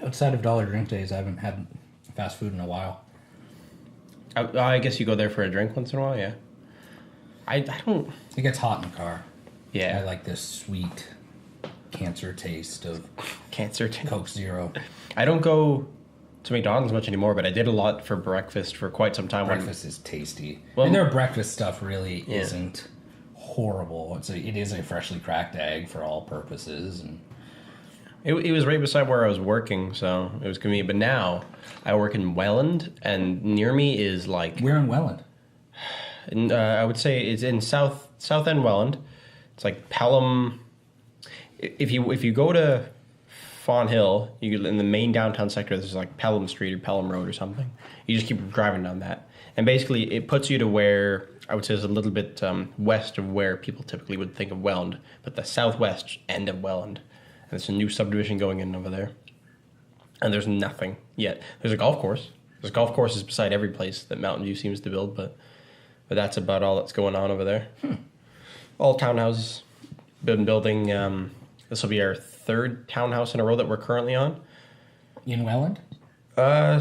Outside of Dollar Drink Days, I haven't had fast food in a while. I guess you go there for a drink once in a while, yeah. I don't... It gets hot in the car. Yeah. I like this sweet cancer taste of Coke Zero. I don't go to McDonald's much anymore, but I did a lot for breakfast for quite some time. Breakfast is tasty. Well, and their breakfast stuff really isn't horrible. It is a freshly cracked egg for all purposes. And it was right beside where I was working, so it was convenient. But now I work in Welland, and near me is like... Where in Welland? I would say it's in South End Welland. It's like Pelham. If you go to Fawn Hill, in the main downtown sector, there's like Pelham Street or Pelham Road or something. You just keep driving down that, and basically it puts you to where I would say is a little bit west of where people typically would think of Welland, but the southwest end of Welland. And there's a new subdivision going in over there, and there's nothing yet. There's a golf course. There's golf courses beside every place that Mountain View seems to build, but that's about all that's going on over there. All townhouses. Been building. This will be our third townhouse in a row that we're currently on. In Welland?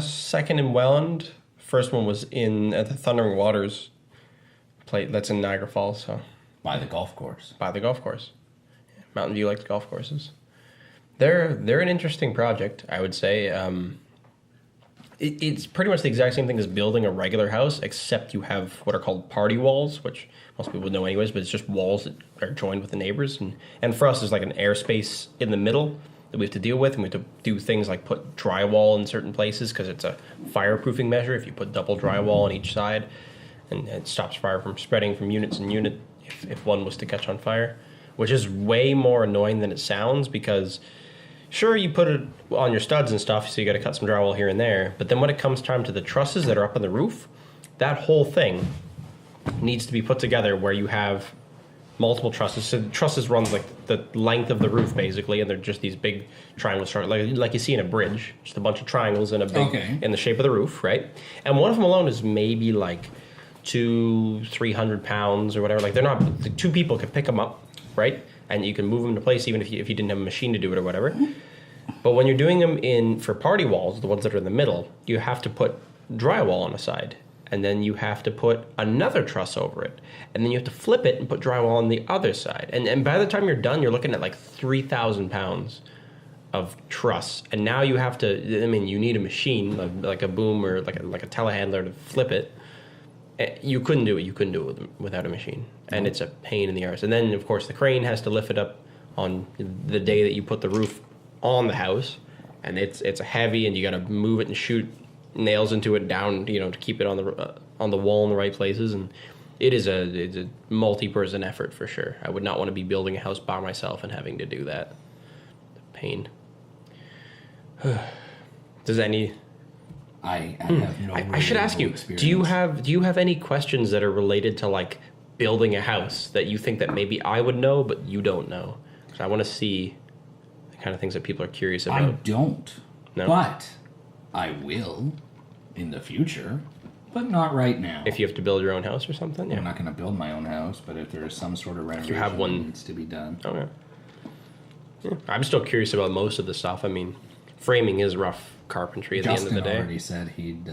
Second in Welland. First one was at the Thundering Waters plate. That's in Niagara Falls. So By the golf course. By the golf course. Mountain View likes golf courses. They're an interesting project, I would say. It's pretty much the exact same thing as building a regular house, except you have what are called party walls, which most people would know anyways, but it's just walls that are joined with the neighbors. And for us, there's like an airspace in the middle that we have to deal with, and we have to do things like put drywall in certain places because it's a fireproofing measure. If you put double drywall on each side, and it stops fire from spreading from unit to unit if one was to catch on fire, which is way more annoying than it sounds because... Sure, you put it on your studs and stuff, so you got to cut some drywall here and there. But then when it comes time to the trusses that are up on the roof, that whole thing needs to be put together where you have multiple trusses. So the trusses run like the length of the roof, basically, and they're just these big triangles, like you see in a bridge, just a bunch of triangles in a big in the shape of the roof, right? And one of them alone is maybe like 200-300 pounds or whatever. Like they're not. Two people could pick them up, right? And you can move them into place even if you didn't have a machine to do it or whatever. But when you're doing them for party walls, the ones that are in the middle, you have to put drywall on the side. And then you have to put another truss over it. And then you have to flip it and put drywall on the other side. And by the time you're done, you're looking at like 3,000 pounds of truss. And now you have to, you need a machine, like a boom or like a telehandler to flip it. You couldn't do it. You couldn't do it without a machine. And it's a pain in the arse. And then, of course, the crane has to lift it up on the day that you put the roof on the house. And it's heavy, and you got to move it and shoot nails into it down, to keep it on the wall in the right places. And it's a multi-person effort for sure. I would not want to be building a house by myself and having to do that. Pain. Does any... I have no. I should ask you. Experience. Do you have any questions that are related to like building a house that you think that maybe I would know but you don't know? Because I want to see the kind of things that people are curious about. I don't. No? But I will in the future, but not right now. If you have to build your own house or something, yeah. I'm not going to build my own house, but if there is some sort of renovation that needs to be done. Okay. Yeah. I'm still curious about most of the stuff. Framing is rough carpentry at Justin the end of the day. Already said he'd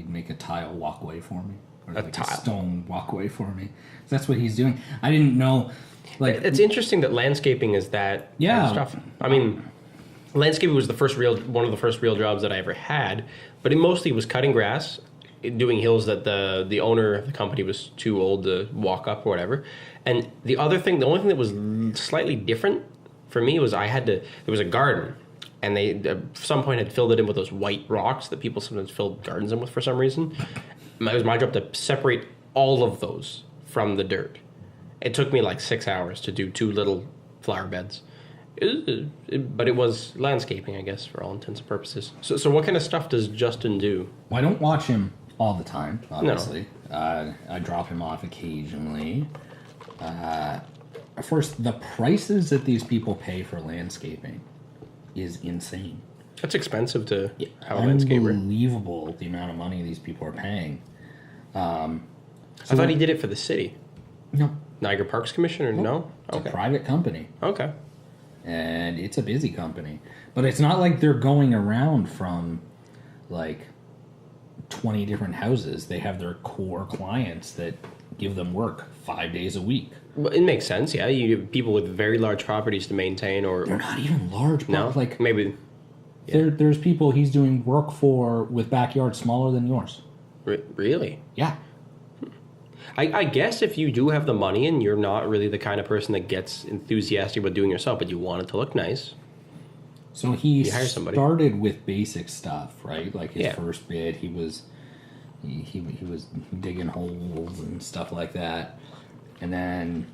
make a tile walkway for me, or a stone walkway for me. So that's what he's doing. I didn't know. Like, it's interesting that landscaping is that kind of stuff. Landscaping was one of the first real jobs that I ever had, but it mostly was cutting grass, doing hills that the owner of the company was too old to walk up or whatever. And the only thing that was slightly different for me was there was a garden. And they, at some point, had filled it in with those white rocks that people sometimes fill gardens in with for some reason. It was my job to separate all of those from the dirt. It took me like 6 hours to do 2 little flower beds. But it was landscaping, I guess, for all intents and purposes. So what kind of stuff does Justin do? Well, I don't watch him all the time, obviously. No. I drop him off occasionally. First, the prices that these people pay for landscaping is insane. It's expensive to have a landscaper. Unbelievable the amount of money these people are paying. I thought he did it for the city. No. Niagara Parks Commission or no? It's a private company. Okay. and it's a busy company. But it's not like they're going around from like 20 different houses. They have their core clients that give them work 5 days a week. Well, it makes sense, yeah. You have people with very large properties to maintain, or They're not even large. no, Like maybe there's people he's doing work for with backyards smaller than yours. Really. Yeah. I guess if you do have the money and you're not really the kind of person that gets enthusiastic about doing it yourself, but you want it to look nice. So he hire somebody. started with basic stuff, right? Like his Yeah. first bid, he was digging holes and stuff like that, and then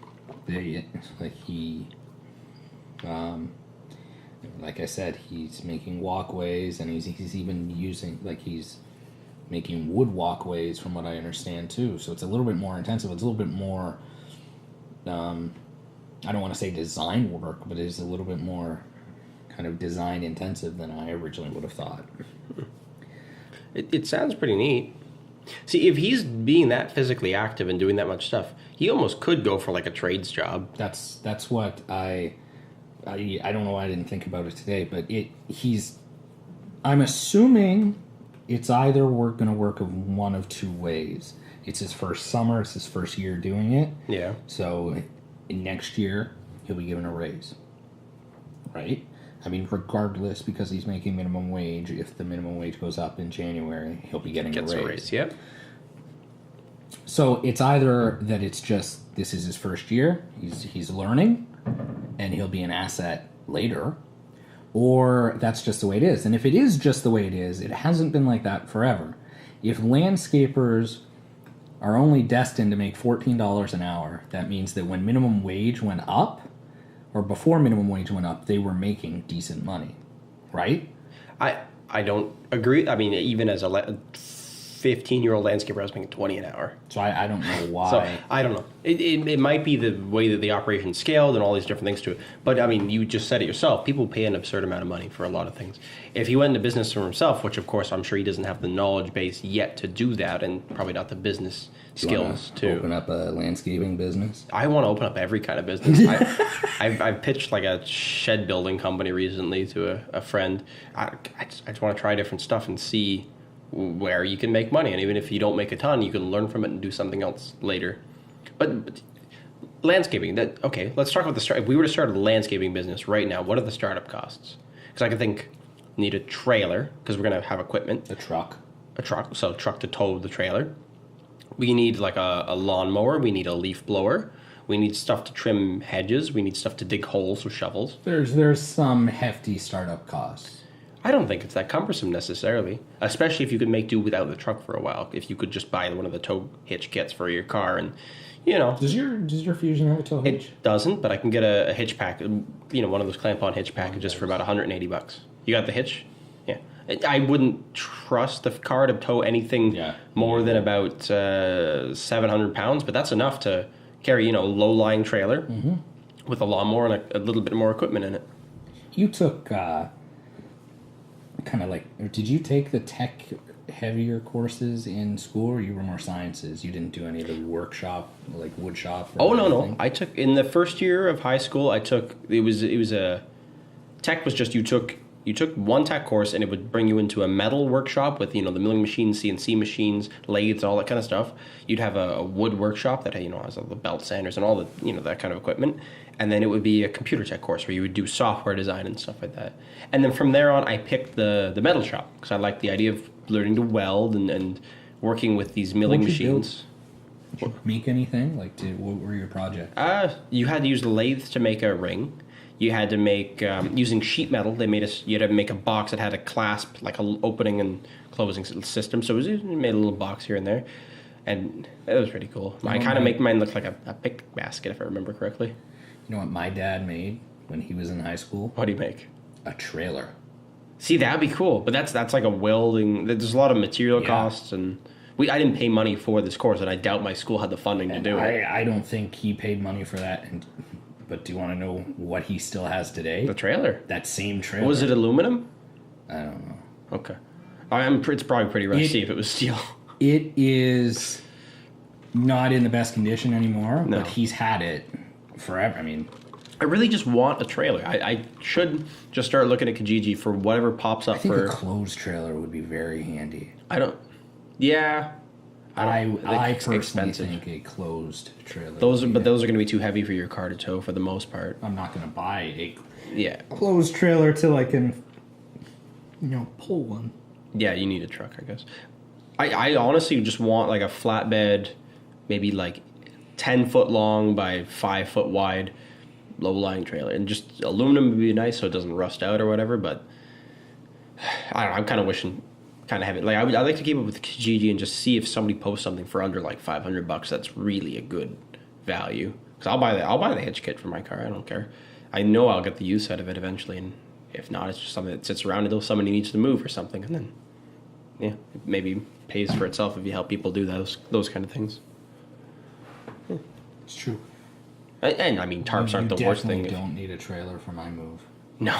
like I said, he's making walkways, and he's even using he's making wood walkways, from what I understand too. So it's a little bit more intensive. It's a little bit more. I don't want to say design work, but it is a little bit more kind of design intensive than I originally would have thought. It sounds pretty neat. See, if he's being that physically active and doing that much stuff, he almost could go for like a trades job. That's what I don't know why I didn't think about it today, but I'm assuming it's either going to work of one of two ways. It's his first summer, it's his first year doing it. Yeah. So next year he'll be given a raise. Right? I mean, regardless, because he's making minimum wage, if the minimum wage goes up in January, he'll be getting a raise. Yep. So it's either that it's just this is his first year, he's learning, and he'll be an asset later, or that's just the way it is. And if it is just the way it is, it hasn't been like that forever. If landscapers are only destined to make $14 an hour, that means that when minimum wage went up, or before minimum wage went up, they were making decent money, right? I don't agree. I mean, even as a 15-year-old landscaper, I was making 20 an hour. So I don't know why. So I don't know. It might be the way that the operation scaled and all these different things to it. But I mean, you just said it yourself. People pay an absurd amount of money for a lot of things. If he went into business for himself, which of course I'm sure he doesn't have the knowledge base yet to do that, and probably not the business skills to open up a landscaping business. I want to open up every kind of business. I've pitched like a shed building company recently to a friend. I just want to try different stuff and see where you can make money, and even if you don't make a ton, you can learn from it and do something else later. But landscaping, let's talk about the start. If we were to start a landscaping business right now, what are the startup costs? Because I could think, need a trailer, because we're going to have equipment. A truck, so truck to tow the trailer. We need like a lawnmower, we need a leaf blower, we need stuff to trim hedges, we need stuff to dig holes with shovels. There's some hefty startup costs. I don't think it's that cumbersome necessarily, especially if you could make do without the truck for a while. If you could just buy one of the tow hitch kits for your car, and Does your Fusion have a tow hitch? It doesn't, but I can get a hitch pack. One of those clamp-on hitch packages for about $180. You got the hitch? Yeah. I wouldn't trust the car to tow anything more than about 700 pounds, but that's enough to carry low-lying trailer with a lawnmower and a little bit more equipment in it. You took did you take the tech heavier courses in school, or you were more sciences? You didn't do any of the workshop, like wood shop? No. I took, in the first year of high school, it was a tech was just you took one tech course, and it would bring you into a metal workshop with the milling machines, CNC machines, lathes, all that kind of stuff. You'd have a wood workshop that has all the belt sanders and all the that kind of equipment. And then it would be a computer tech course where you would do software design and stuff like that. And then from there on, I picked the metal shop because I liked the idea of learning to weld and working with these milling machines. Did you make anything? What were your projects? You had to use the lathe to make a ring. You had to make, using sheet metal, you had to make a box that had a clasp, like an opening and closing system. So it made a little box here and there. And it was pretty cool. I kind of make mine look like a picnic basket, if I remember correctly. You know what my dad made when he was in high school? What do you make? A trailer. See, that'd be cool, but that's like a welding. There's a lot of material costs, and I didn't pay money for this course, and I doubt my school had the funding to do it. I don't think he paid money for that. But do you want to know what he still has today? The trailer. That same trailer. Was it aluminum? I don't know. Okay. It's probably pretty rusty if it was steel. It is not in the best condition anymore, No. but he's had it forever. I mean, I really just want a trailer. I should just start looking at Kijiji for whatever pops up I think for. a closed trailer would be very handy. I don't. Yeah. I It's personally expensive. think a closed trailer. Those are, would but be- those are going to be too heavy for your car to tow for the most part. I'm not going to buy a Yeah. closed trailer till I can, pull one. Yeah, you need a truck, I guess. I honestly just want like a flatbed, maybe like 10 foot long by 5 foot wide, low lying trailer, and just aluminum would be nice so it doesn't rust out or whatever. But I don't know. I'm kind of wishing, kind of have it. Like I'd like to keep up with Kijiji and just see if somebody posts something for under like $500. That's really a good value. Because I'll buy the hitch kit for my car. I don't care. I know I'll get the use out of it eventually, and if not, it's just something that sits around until somebody needs to move or something, and then yeah, it maybe pays for itself if you help people do those kind of things. It's true. And I mean, tarps aren't the worst thing. You don't need a trailer for my move. No,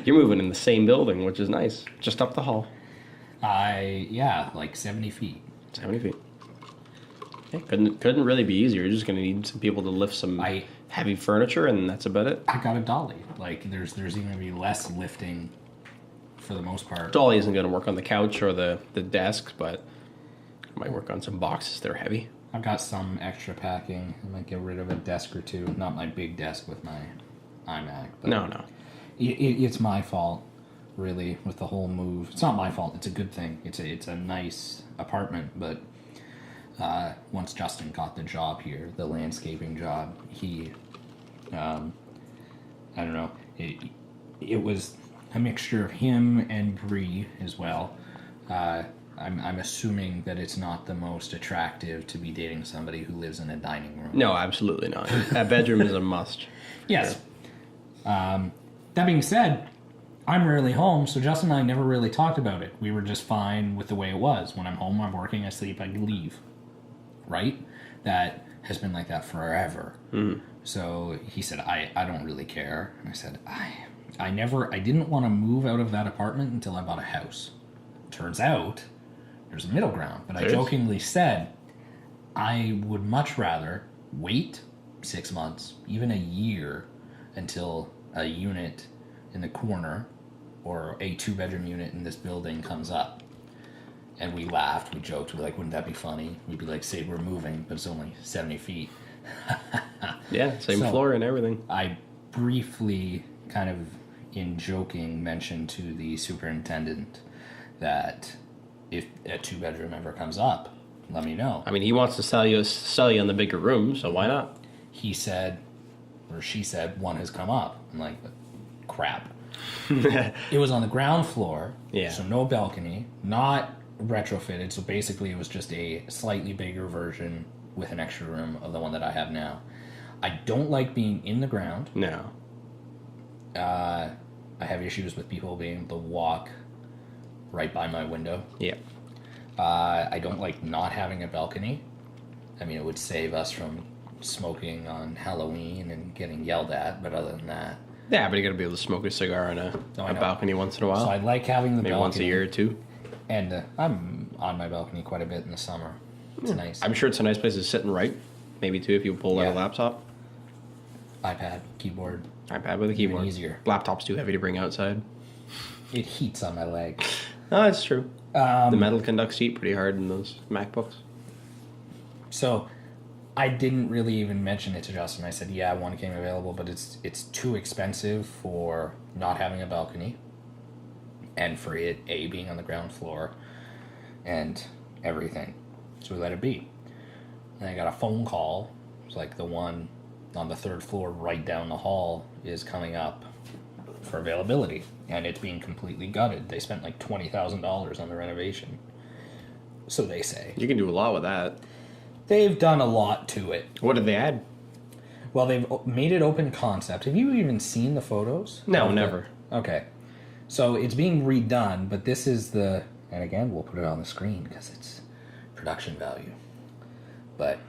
you're moving in the same building, which is nice, just up the hall. Like 70 feet. 70 feet. Yeah, couldn't really be easier. You're just gonna need some people to lift some heavy furniture, and that's about it. I got a dolly. Like there's even gonna be less lifting for the most part. Dolly isn't gonna work on the couch or the desk, but it might work on some boxes that are heavy. I've got some extra packing. I might get rid of a desk or two. Not my big desk with my iMac. But No. it's my fault, really, with the whole move. It's not my fault. It's a good thing. It's a nice apartment, but once Justin got the job here, the landscaping job, he, I don't know, it was a mixture of him and Bree as well. I'm assuming that it's not the most attractive to be dating somebody who lives in a dining room. No, absolutely not. That bedroom is a must. Yes. That being said, I'm rarely home, so Justin and I never really talked about it. We were just fine with the way it was. When I'm home, I'm working, I sleep, I leave. Right? That has been like that forever. Mm. So he said, I don't really care. And I said, I didn't want to move out of that apartment until I bought a house. Turns out, there's a middle ground. But I jokingly said, I would much rather wait 6 months, even a year, until a unit in the corner or a 2-bedroom unit in this building comes up. And we laughed, we joked, we were like, wouldn't that be funny? We'd be like, say we're moving, but it's only 70 feet. Yeah, same So, floor and everything. I briefly, kind of in joking, mentioned to the superintendent that if a 2-bedroom ever comes up, let me know. I mean, he wants to sell you on the bigger room, so why not? He said, or she said, one has come up. I'm like, crap. It was on the ground floor, Yeah. so no balcony, not retrofitted, so basically it was just a slightly bigger version with an extra room of the one that I have now. I don't like being in the ground. No. I have issues with people being able to walk right by my window. Yeah. I don't like not having a balcony. I mean, it would save us from smoking on Halloween and getting yelled at, but other than that. Yeah, but you got to be able to smoke a cigar on a I know. balcony once in a while. So I like having the Maybe balcony. once a year or two. And I'm on my balcony quite a bit in the summer. It's nice. I'm sure it's a nice place to sit and write. Maybe too if you pull out a Yeah. laptop. iPad, keyboard. iPad with a keyboard. easier. Laptop's too heavy to bring outside. It heats on my leg. No, that's true. The metal conducts heat pretty hard in those MacBooks. So I didn't really even mention it to Justin. I said, yeah, one came available, but it's too expensive for not having a balcony and for it, being on the ground floor and everything. So we let it be. And I got a phone call. It was like the one on the 3rd floor right down the hall is coming up for availability. And it's being completely gutted. They spent like $20,000 on the renovation. So they say. You can do a lot with that. They've done a lot to it. What did they add? Well, they've made it open concept. Have you even seen the photos? No, never. Okay. So it's being redone, but this is the... And again, we'll put it on the screen because it's production value. But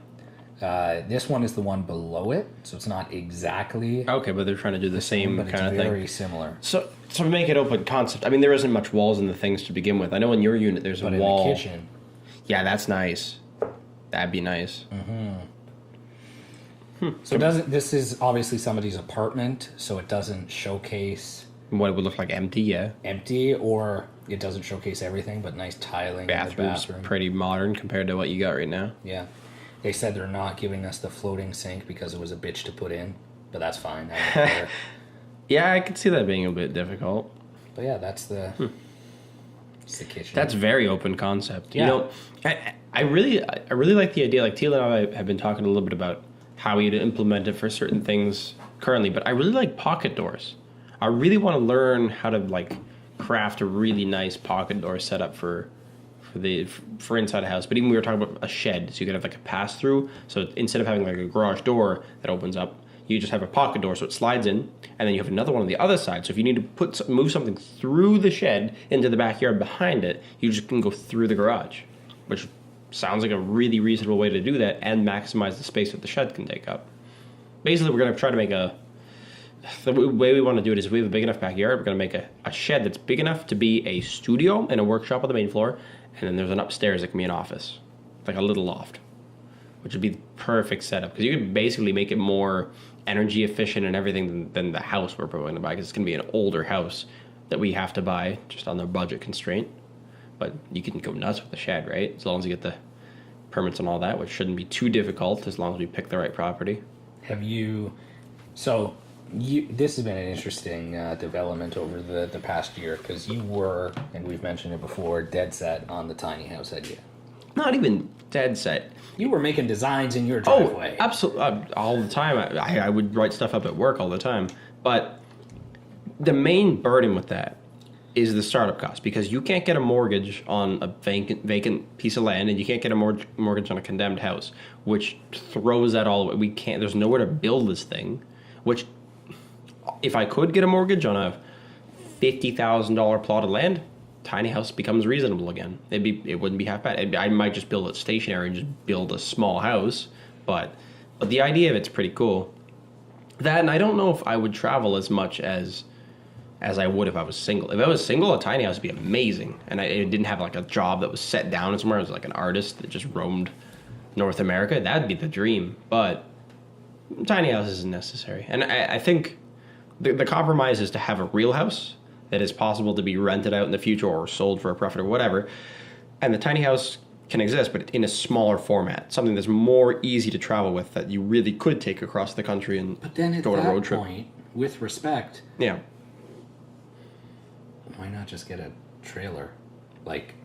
this one is the one below it, so it's not exactly... Okay, but they're trying to do the same but kind of it's thing. very similar. So to make it open concept, I mean, there isn't much walls in the things to begin with. I know in your unit there's But a in wall. the kitchen... Yeah, that's nice. That'd be nice. So it doesn't. This is obviously somebody's apartment, so it doesn't showcase What it would look like empty, yeah. empty, or it doesn't showcase everything, but nice tiling in the Bathroom's bathroom. pretty modern compared to what you got right now. Yeah. They said they're not giving us the floating sink because it was a bitch to put in, but that's fine. I don't care. Yeah, I could see that being a bit difficult. But yeah, that's the it's the kitchen. That's very open concept. Yeah. You know, I really like the idea. Like Teal and I have been talking a little bit about how we'd implement it for certain things currently, but I really like pocket doors. I really want to learn how to like craft a really nice pocket door setup for inside a house. But even we were talking about a shed, so you could have like a pass through. So instead of having like a garage door that opens up, you just have a pocket door, so it slides in, and then you have another one on the other side. So if you need to move something through the shed into the backyard behind it, you just can go through the garage, which sounds like a really reasonable way to do that and maximize the space that the shed can take up. Basically, we're going to try to make the way we want to do it is if we have a big enough backyard, we're going to make a shed that's big enough to be a studio and a workshop on the main floor, and then there's an upstairs that can be an office, like a little loft, which would be the perfect setup because you could basically make it more energy efficient and everything than the house we're probably going to buy, because it's going to be an older house that we have to buy just on the budget constraint. But you can go nuts with the shed, right? As long as you get the permits and all that, which shouldn't be too difficult as long as we pick the right property. Have you? So this has been an interesting development over the past year because you were, and we've mentioned it before, dead set on the tiny house idea. Not even dead set. You were making designs in your Oh, driveway. absolutely. All the time. I would write stuff up at work all the time. But the main burden with that is the startup cost, because you can't get a mortgage on a vacant piece of land, and you can't get a mortgage on a condemned house, which throws that all away. We can't. There's nowhere to build this thing. Which, if I could get a mortgage on a $50,000 plot of land, tiny house becomes reasonable again. It wouldn't be half bad. I might just build it stationary and just build a small house, but the idea of it's pretty cool. That, and I don't know if I would travel as much as I would if I was single. If I was single, a tiny house would be amazing, and I didn't have like a job that was set down somewhere. I was like an artist that just roamed North America. That'd be the dream, but tiny house isn't necessary. And I think the compromise is to have a real house that is possible to be rented out in the future or sold for a profit or whatever. And the tiny house can exist, but in a smaller format, something that's more easy to travel with, that you really could take across the country and But then at go on a that road trip. point, with respect, Yeah. why not just get a trailer? Like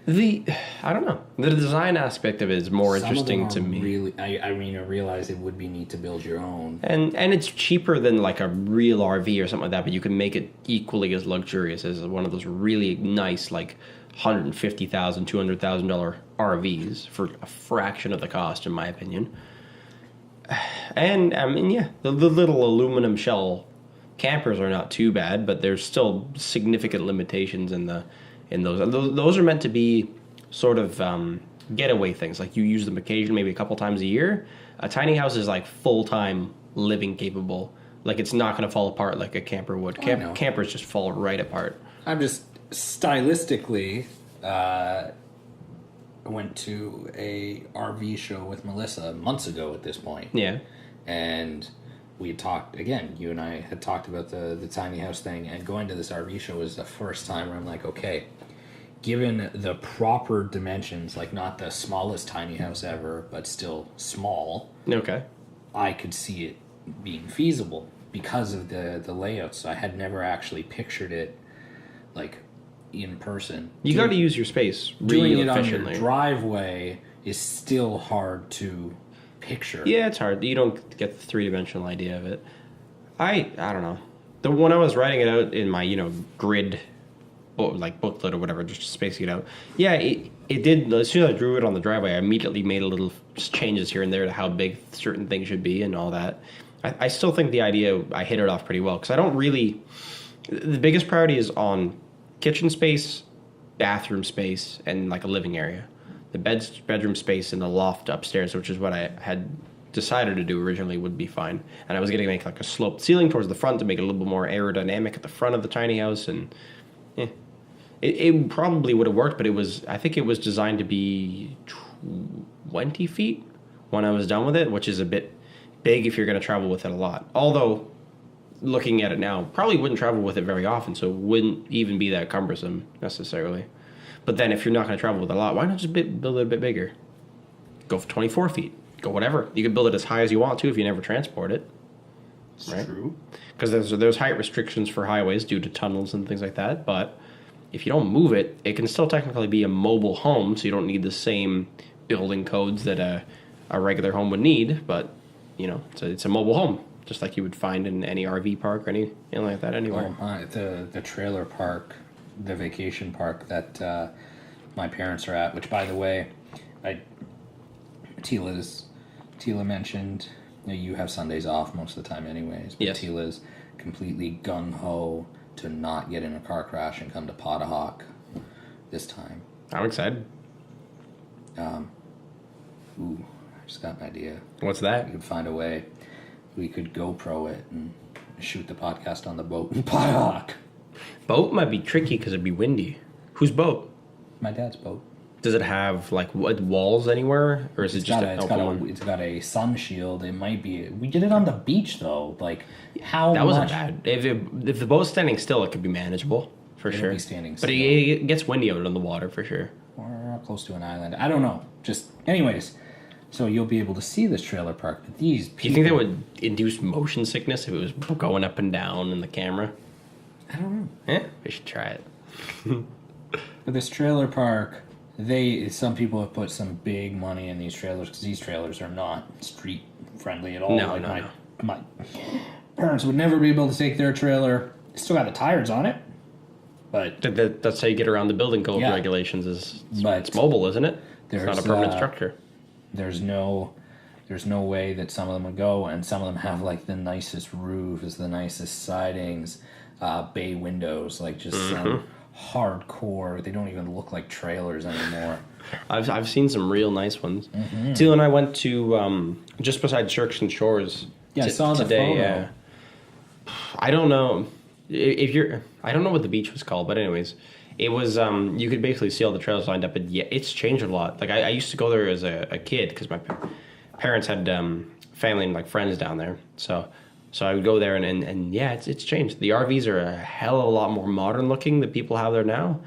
I don't know. The design aspect of it is more some of interesting them to are me. Really, I mean, I realize it would be neat to build your own. And it's cheaper than like a real RV or something like that, but you can make it equally as luxurious as one of those really nice, like $150,000, $200,000 RVs for a fraction of the cost, in my opinion. And I mean, yeah, the little aluminum shell campers are not too bad, but there's still significant limitations in those. Those are meant to be sort of getaway things. Like you use them occasionally, maybe a couple times a year. A tiny house is like full-time living capable. Like it's not going to fall apart like a camper would. Campers just fall right apart. I'm just stylistically. I went to a RV show with Melissa months ago at this point. Yeah. And we had talked, again, you and I had talked about the tiny house thing, and going to this RV show was the first time where I'm like, okay, given the proper dimensions, like not the smallest tiny house ever, but still small, Okay. I could see it being feasible because of the layout. So I had never actually pictured it like in person. You got to use your space Doing really it on your efficiently. driveway is still hard to picture. Yeah, it's hard. You don't get the three-dimensional idea of it. I don't know. When I was writing it out in my grid, like booklet or whatever, just spacing it out. Yeah, it did. As soon as I drew it on the driveway, I immediately made a little changes here and there to how big certain things should be and all that. I still think the idea, I hit it off pretty well, because I don't really. The biggest priority is on kitchen space, bathroom space, and like a living area. The bedroom space and the loft upstairs, which is what I had decided to do originally, would be fine. And I was going to make like a sloped ceiling towards the front to make it a little bit more aerodynamic at the front of the tiny house. And it probably would have worked, but I think it was designed to be 20 feet when I was done with it, which is a bit big if you're going to travel with it a lot. Although, looking at it now, probably wouldn't travel with it very often, so it wouldn't even be that cumbersome necessarily. But then if you're not going to travel with it a lot, why not just build it a bit bigger? Go for 24 feet. Go whatever. You can build it as high as you want to if you never transport it. It's Right. true. Because there's height restrictions for highways due to tunnels and things like that. But if you don't move it, it can still technically be a mobile home, so you don't need the same building codes that a regular home would need. But, it's a mobile home, just like you would find in any RV park or anything like that anywhere. Oh my, the trailer park, the vacation park that my parents are at, which by the way, Tila mentioned, you have Sundays off most of the time anyways, but Yes. Tila's completely gung-ho to not get in a car crash and come to Potahawk this time. I'm excited. Ooh, I just got an idea. What's that? We could find a way. We could GoPro it and shoot the podcast on the boat in Potahawk. Boat might be tricky because it'd be windy. Whose boat? My dad's boat. Does it have like walls anywhere, or is it just an open one? It's got a sun shield. It might be. We did it on the beach though. Like how That wasn't much? bad. If the boat's standing still, it could be manageable for It'll sure. be standing but still. it gets windy out on the water for sure. Or close to an island. I don't know. Just anyways. So you'll be able to see this trailer park. But these people, Do you think that would induce motion sickness if it was going up and down in the camera? I don't know. We should try it. But this trailer park, some people have put some big money in these trailers because these trailers are not street friendly at all. No, like no. my parents would never be able to take their trailer. It's still got the tires on it, but That's how you get around the building code Yeah. regulations. But It's mobile, isn't it? It's not a there's, permanent structure. there's no way that some of them would go, and some of them have like the nicest roofs, the nicest sidings, bay windows, like just some hardcore. They don't even look like trailers anymore. I've seen some real nice ones. Mm-hmm. Teal and I went to just beside Shirks and Shores. Yeah, I saw the today. photo. Yeah. I don't know I don't know what the beach was called, but anyways, it was you could basically see all the trails lined up, and yeah, it's changed a lot. Like I used to go there as a kid because my parents had family and like friends down there, so I would go there and yeah, it's changed. The RVs are a hell of a lot more modern looking that people have there now,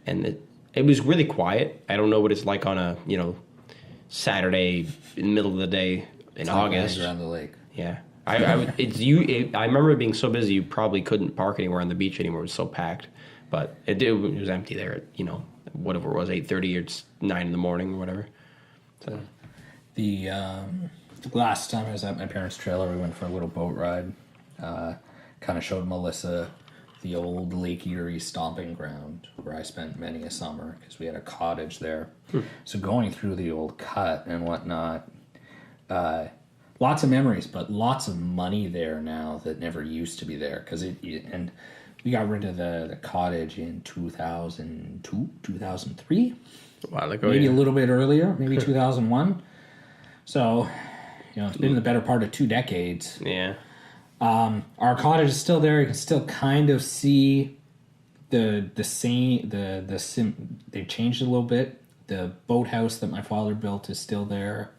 and it was really quiet. I don't know what it's like on a Saturday in the middle of the day in August. Around the lake. Yeah. I remember it being so busy you probably couldn't park anywhere on the beach anymore. It was so packed, but it was empty there at whatever it was, 8:30 or 9 in the morning or whatever. So The last time I was at my parents' trailer, we went for a little boat ride. Kind of showed Melissa the old Lake Erie stomping ground where I spent many a summer because we had a cottage there. So going through the old cut and whatnot, lots of memories, but lots of money there now that never used to be there. And we got rid of the cottage in 2002, 2003. a while ago, Maybe yeah. a little bit earlier, maybe 2001. So, it's been the better part of 2 decades. Yeah. Our cottage is still there. You can still kind of see they've changed it a little bit. The boathouse that my father built is still there.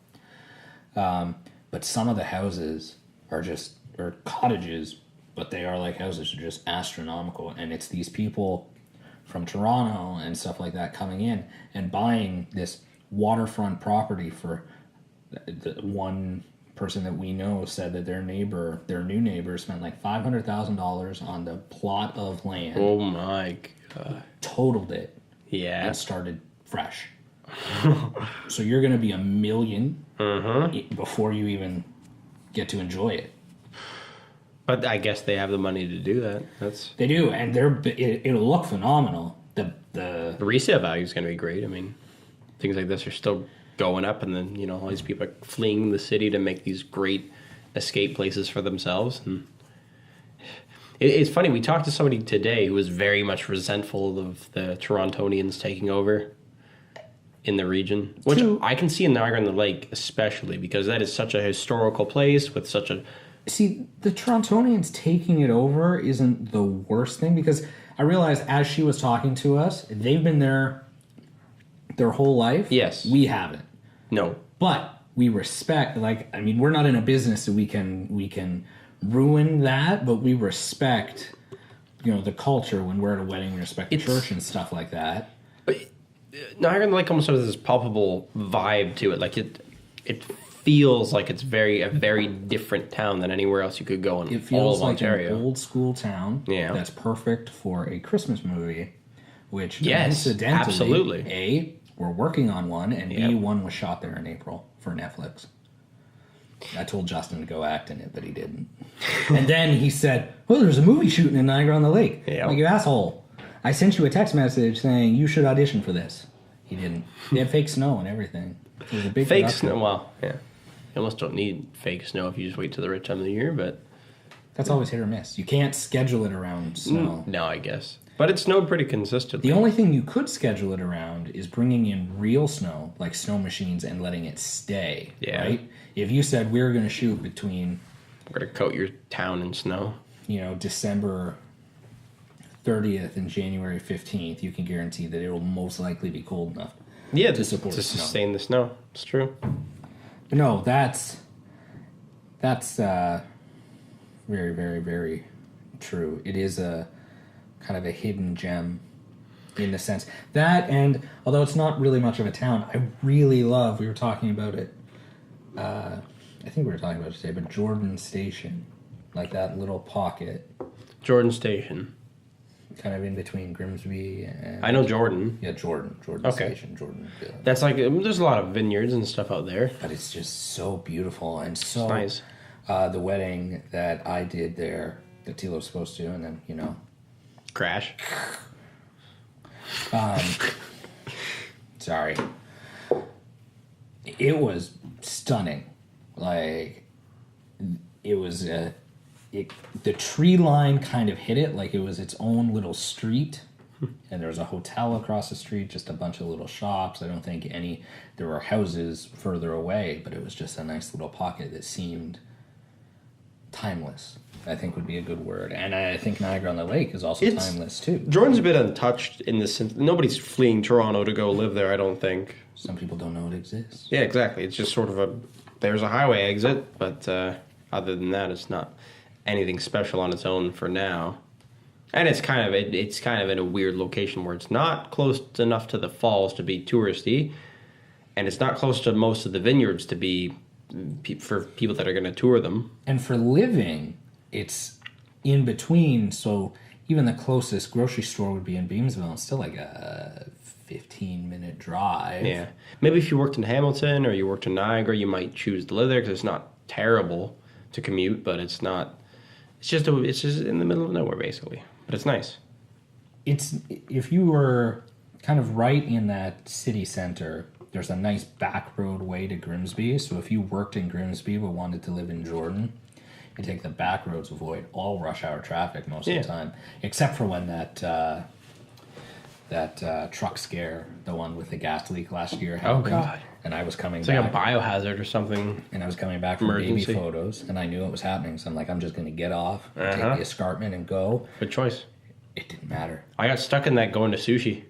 But some of the houses are cottages, but they are like houses, are just astronomical. And it's these people from Toronto and stuff like that coming in and buying this waterfront property for the one person that we know said that their new neighbor spent like $500,000 on the plot of land, Oh my god. totaled it, Yeah. and started fresh. So you're going to be $1 million before you even get to enjoy it. But I guess they have the money to do that. They do, and it'll look phenomenal. The resale value is going to be great. I mean, things like this are still going up, and then all these people are fleeing the city to make these great escape places for themselves. And it's funny. We talked to somebody today who was very much resentful of the Torontonians taking over in the region, which I can see in Niagara-on-the-Lake, especially because that is such a historical place with such a. See, the Torontonians taking it over isn't the worst thing, because I realized as she was talking to us, they've been there their whole life. Yes. We haven't. No. But we respect, like, I mean, we're not in a business that we can ruin that, but we respect, the culture. When we're at a wedding, we respect the church and stuff like that. Niagara on the Lake almost has this palpable vibe to it. Like it feels like it's a very different town than anywhere else you could go in It all feels of like Ontario. an old school town. Yeah. That's perfect for a Christmas movie. Which, Yes, incidentally, absolutely. A, we're working on one, and Yep. B, one was shot there in April for Netflix. I told Justin to go act in it, but he didn't. And then he said, "Well, there's a movie shooting in Niagara on the Lake." Yeah. Like, you asshole. I sent you a text message saying you should audition for this. He didn't. They had fake snow and everything. It was a big Fake production. snow. Well, yeah. You almost don't need fake snow if you just wait till the right time of the year, but That's always hit or miss. You can't schedule it around snow. no, I guess. But it snowed pretty consistently. The only thing you could schedule it around is bringing in real snow, like snow machines, and letting it stay. Yeah. Right? If you said we're going to shoot between, I'm going to coat your town in snow. December 30th and January 15th, you can guarantee that it will most likely be cold enough. Yeah, To support to snow. sustain the snow. It's true. But no, that's very, very, very true. It is a kind of a hidden gem in the sense that, and although it's not really much of a town, I really love, we were talking about it, I think we were talking about it today, but Jordan Station, like that little pocket, Jordan Station. kind of in between Grimsby and... I know Jordan. Yeah, Jordan Okay. Station, Jordan. Yeah. That's like, there's a lot of vineyards and stuff out there. But it's just so beautiful and so... Nice. The wedding that I did there, that Tilo was supposed to, and then, Crash. Sorry. It was stunning. Like, it was the tree line kind of hit it like it was its own little street. And there was a hotel across the street, just a bunch of little shops. I don't think there were houses further away, but it was just a nice little pocket that seemed timeless, I think would be a good word. And I think Niagara on the Lake is also It's- timeless too. Jordan's a bit untouched in the sense nobody's fleeing Toronto to go live there, I don't think. Some people don't know it exists. Yeah, exactly. It's just sort of there's a highway exit, but other than that, it's not anything special on its own for now. And it's kind of in a weird location where it's not close enough to the falls to be touristy, and it's not close to most of the vineyards to be for people that are going to tour them. And for living, it's in between. So even the closest grocery store would be in Beamsville. It's still like a 15-minute drive. Yeah, maybe if you worked in Hamilton or you worked in Niagara, you might choose to live there because it's not terrible to commute, but it's not. It's just in the middle of nowhere basically, but it's nice. It's if you were kind of right in that city center, there's a nice back road way to Grimsby. So if you worked in Grimsby but wanted to live in Jordan, you take the back roads, avoid all rush hour traffic most of the time, except for when that truck scare, the one with the gas leak last year, happened. Oh, God. And I was coming It's back. like a biohazard or something. And I was coming back from Emergency. baby photos, and I knew it was happening. So I'm like, I'm just going to get off, take Uh-huh. the escarpment, and go. Good choice. It didn't matter. I got stuck in that going to sushi.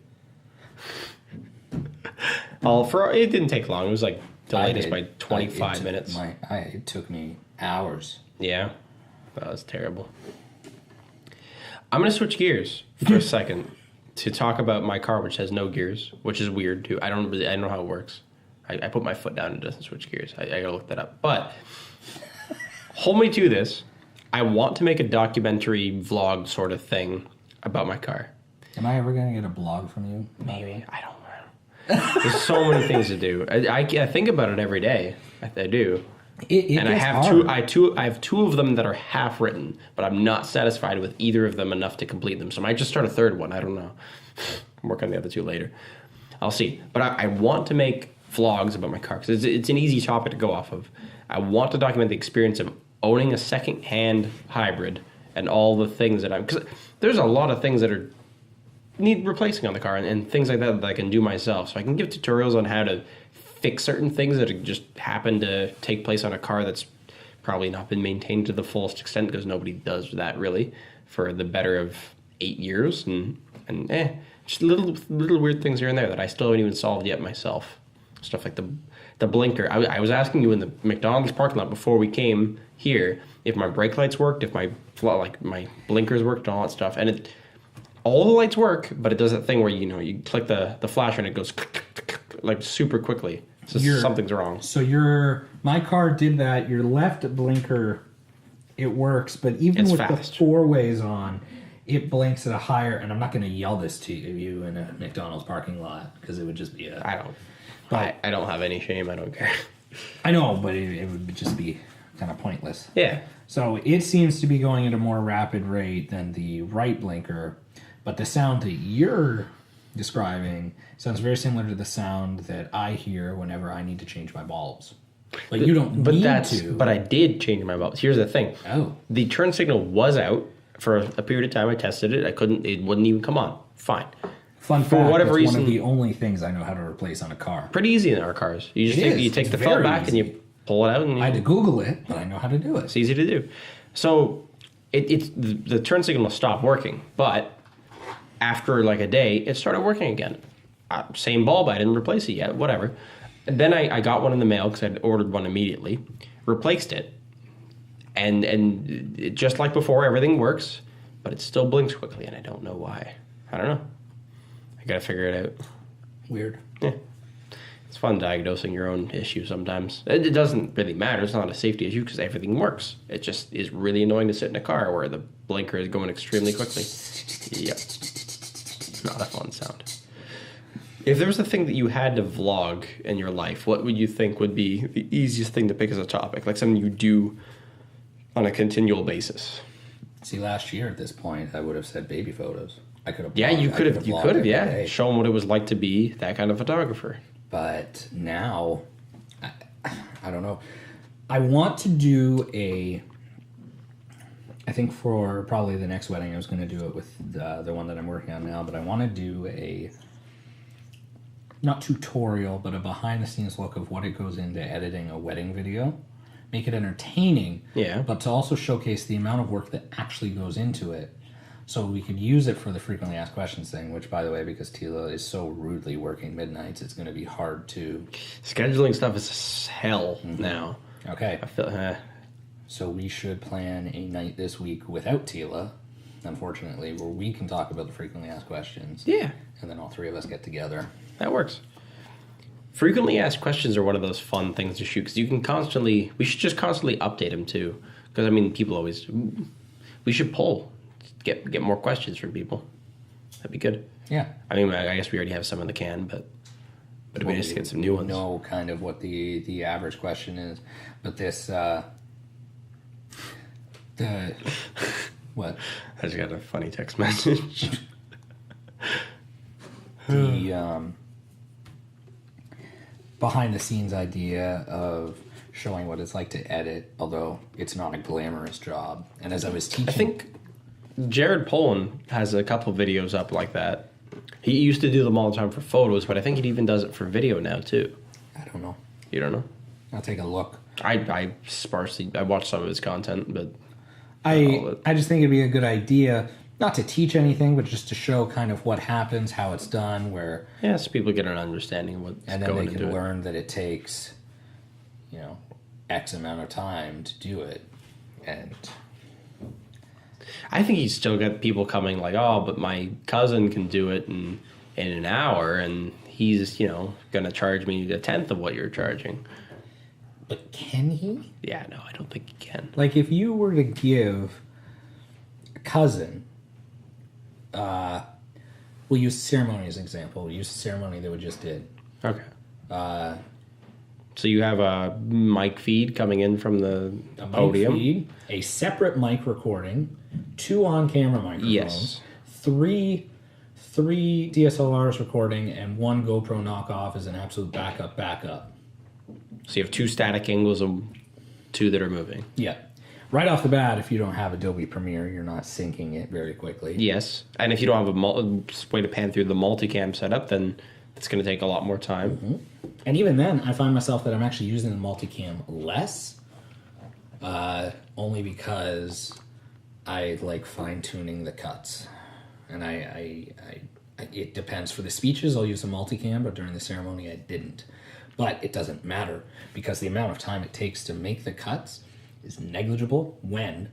It didn't take long. It was like delayed us by 25 minutes. It took me hours. Yeah, that was terrible. I'm gonna switch gears for a second to talk about my car, which has no gears, which is weird too. I don't know how it works. I put my foot down and it doesn't switch gears. I gotta look that up. But hold me to this. I want to make a documentary vlog sort of thing about my car. Am I ever going to get a blog from you? Maybe. I don't know. There's so many things to do. I think about it every day. I do. It And I gets have hard. I have two of them that are half written, but I'm not satisfied with either of them enough to complete them. So I might just start a third one. I don't know. Work on the other two later. I'll see. But I want to make vlogs about my car because it's an easy topic to go off of. I want to document the experience of owning a second-hand hybrid and all the things that because there's a lot of things that need replacing on the car and things like that I can do myself. So I can give tutorials on how to fix certain things that just happen to take place on a car that's probably not been maintained to the fullest extent because nobody does that really for the better of 8 years and just little weird things here and there that I still haven't even solved yet myself. Stuff like the the blinker. I was asking you in the McDonald's parking lot before we came here if my brake lights worked, if my blinkers worked, and all that stuff. And all the lights work, but it does that thing where you click the flasher and it goes like super quickly. So something's wrong. So my car did that. Your left blinker, it works, but even It's with fast. the 4 ways on, it blinks at a higher. And I'm not going to yell this to you in a McDonald's parking lot because it would just be I don't have any shame. I don't care. I know, but it would just be kind of pointless. Yeah. So it seems to be going at a more rapid rate than the right blinker, but the sound that you're describing sounds very similar to the sound that I hear whenever I need to change my bulbs. But you don't need to. But I did change my bulbs. Here's the thing. Oh. The turn signal was out for a period of time. I tested it. It wouldn't even come on. Fine. Fun fact, whatever it's one reason- of the only things I know how to replace on a car. Pretty easy in our cars. You just It is. take It's the felt very back easy. and you pull it out and I had to Google it, but I know how to do it. it's easy to do. So the turn signal stopped working, but after like a day, it started working again. Same bulb, I didn't replace it yet, whatever. And then I got one in the mail because I'd ordered one immediately, replaced it, and it, just like before, everything works, but it still blinks quickly, and I don't know why. I don't know. I gotta figure it out. Weird. Yeah. It's fun diagnosing your own issue sometimes. It doesn't really matter. It's not a safety issue because everything works. It just is really annoying to sit in a car where the blinker is going extremely quickly. Yep. Not a fun sound. If there was a thing that you had to vlog in your life, what would you think would be the easiest thing to pick as a topic? Like something you do on a continual basis? See, last year at this point, I would have said baby photos. I could have. Yeah, you could have. You vlogged could have. every Yeah, day. shown what it was like to be that kind of photographer. But now, I don't know. I want to do I think for probably the next wedding, I was going to do it with the one that I'm working on now, but I want to do not tutorial, but a behind the scenes look of what it goes into editing a wedding video. Make it entertaining, Yeah. but to also showcase the amount of work that actually goes into it. So we could use it for the frequently asked questions thing, which, by the way, because Tila is so rudely working midnights, it's going to be hard to... Scheduling stuff is hell now. Okay. I feel. So we should plan a night this week without Tila, unfortunately, where we can talk about the frequently asked questions. Yeah, And then all three of us get together. that works. Frequently asked questions are one of those fun things to shoot because you can constantly. We should just constantly update them too. Because I mean, people always. We should poll, get more questions from people. That'd be good. Yeah. I mean, I guess we already have some in the can, but it'd be nice to get some new ones. Know kind of what the average question is, but this the what I just got a funny text message. the behind the scenes idea of showing what it's like to edit, although it's not a glamorous job. And as I was teaching, I think Jared Polin has a couple videos up like that. He used to do them all the time for photos, but I think he even does it for video now too. I don't know. You don't know? I'll take a look. I watched some of his content, but I just think it'd be a good idea, not to teach anything, but just to show kind of what happens, how it's done, where, yeah, so people get an understanding of what's and then going they into can it. learn that it takes, X amount of time to do it. And I think he's still got people coming like, oh, but my cousin can do it in an hour, and he's going to charge me a tenth of what you're charging. but can he? Yeah, no, I don't think he can. Like, if you were to give a cousin, we'll use ceremony as an example. We'll use the ceremony that we just did. Okay. So you have a mic feed coming in from the A mic podium. feed, a separate mic recording, 2 on-camera microphones, Yes. 3 DSLRs recording, and 1 GoPro knockoff as an absolute backup. So you have 2 static angles and 2 that are moving. Yeah. Right off the bat, if you don't have Adobe Premiere, you're not syncing it very quickly. Yes, and if you don't have a way to pan through the multicam setup, then it's going to take a lot more time. Mm-hmm. And even then, I find myself that I'm actually using the multicam less, only because I like fine-tuning the cuts. And I it depends. For the speeches, I'll use a multicam, but during the ceremony, I didn't. But it doesn't matter because the amount of time it takes to make the cuts is negligible when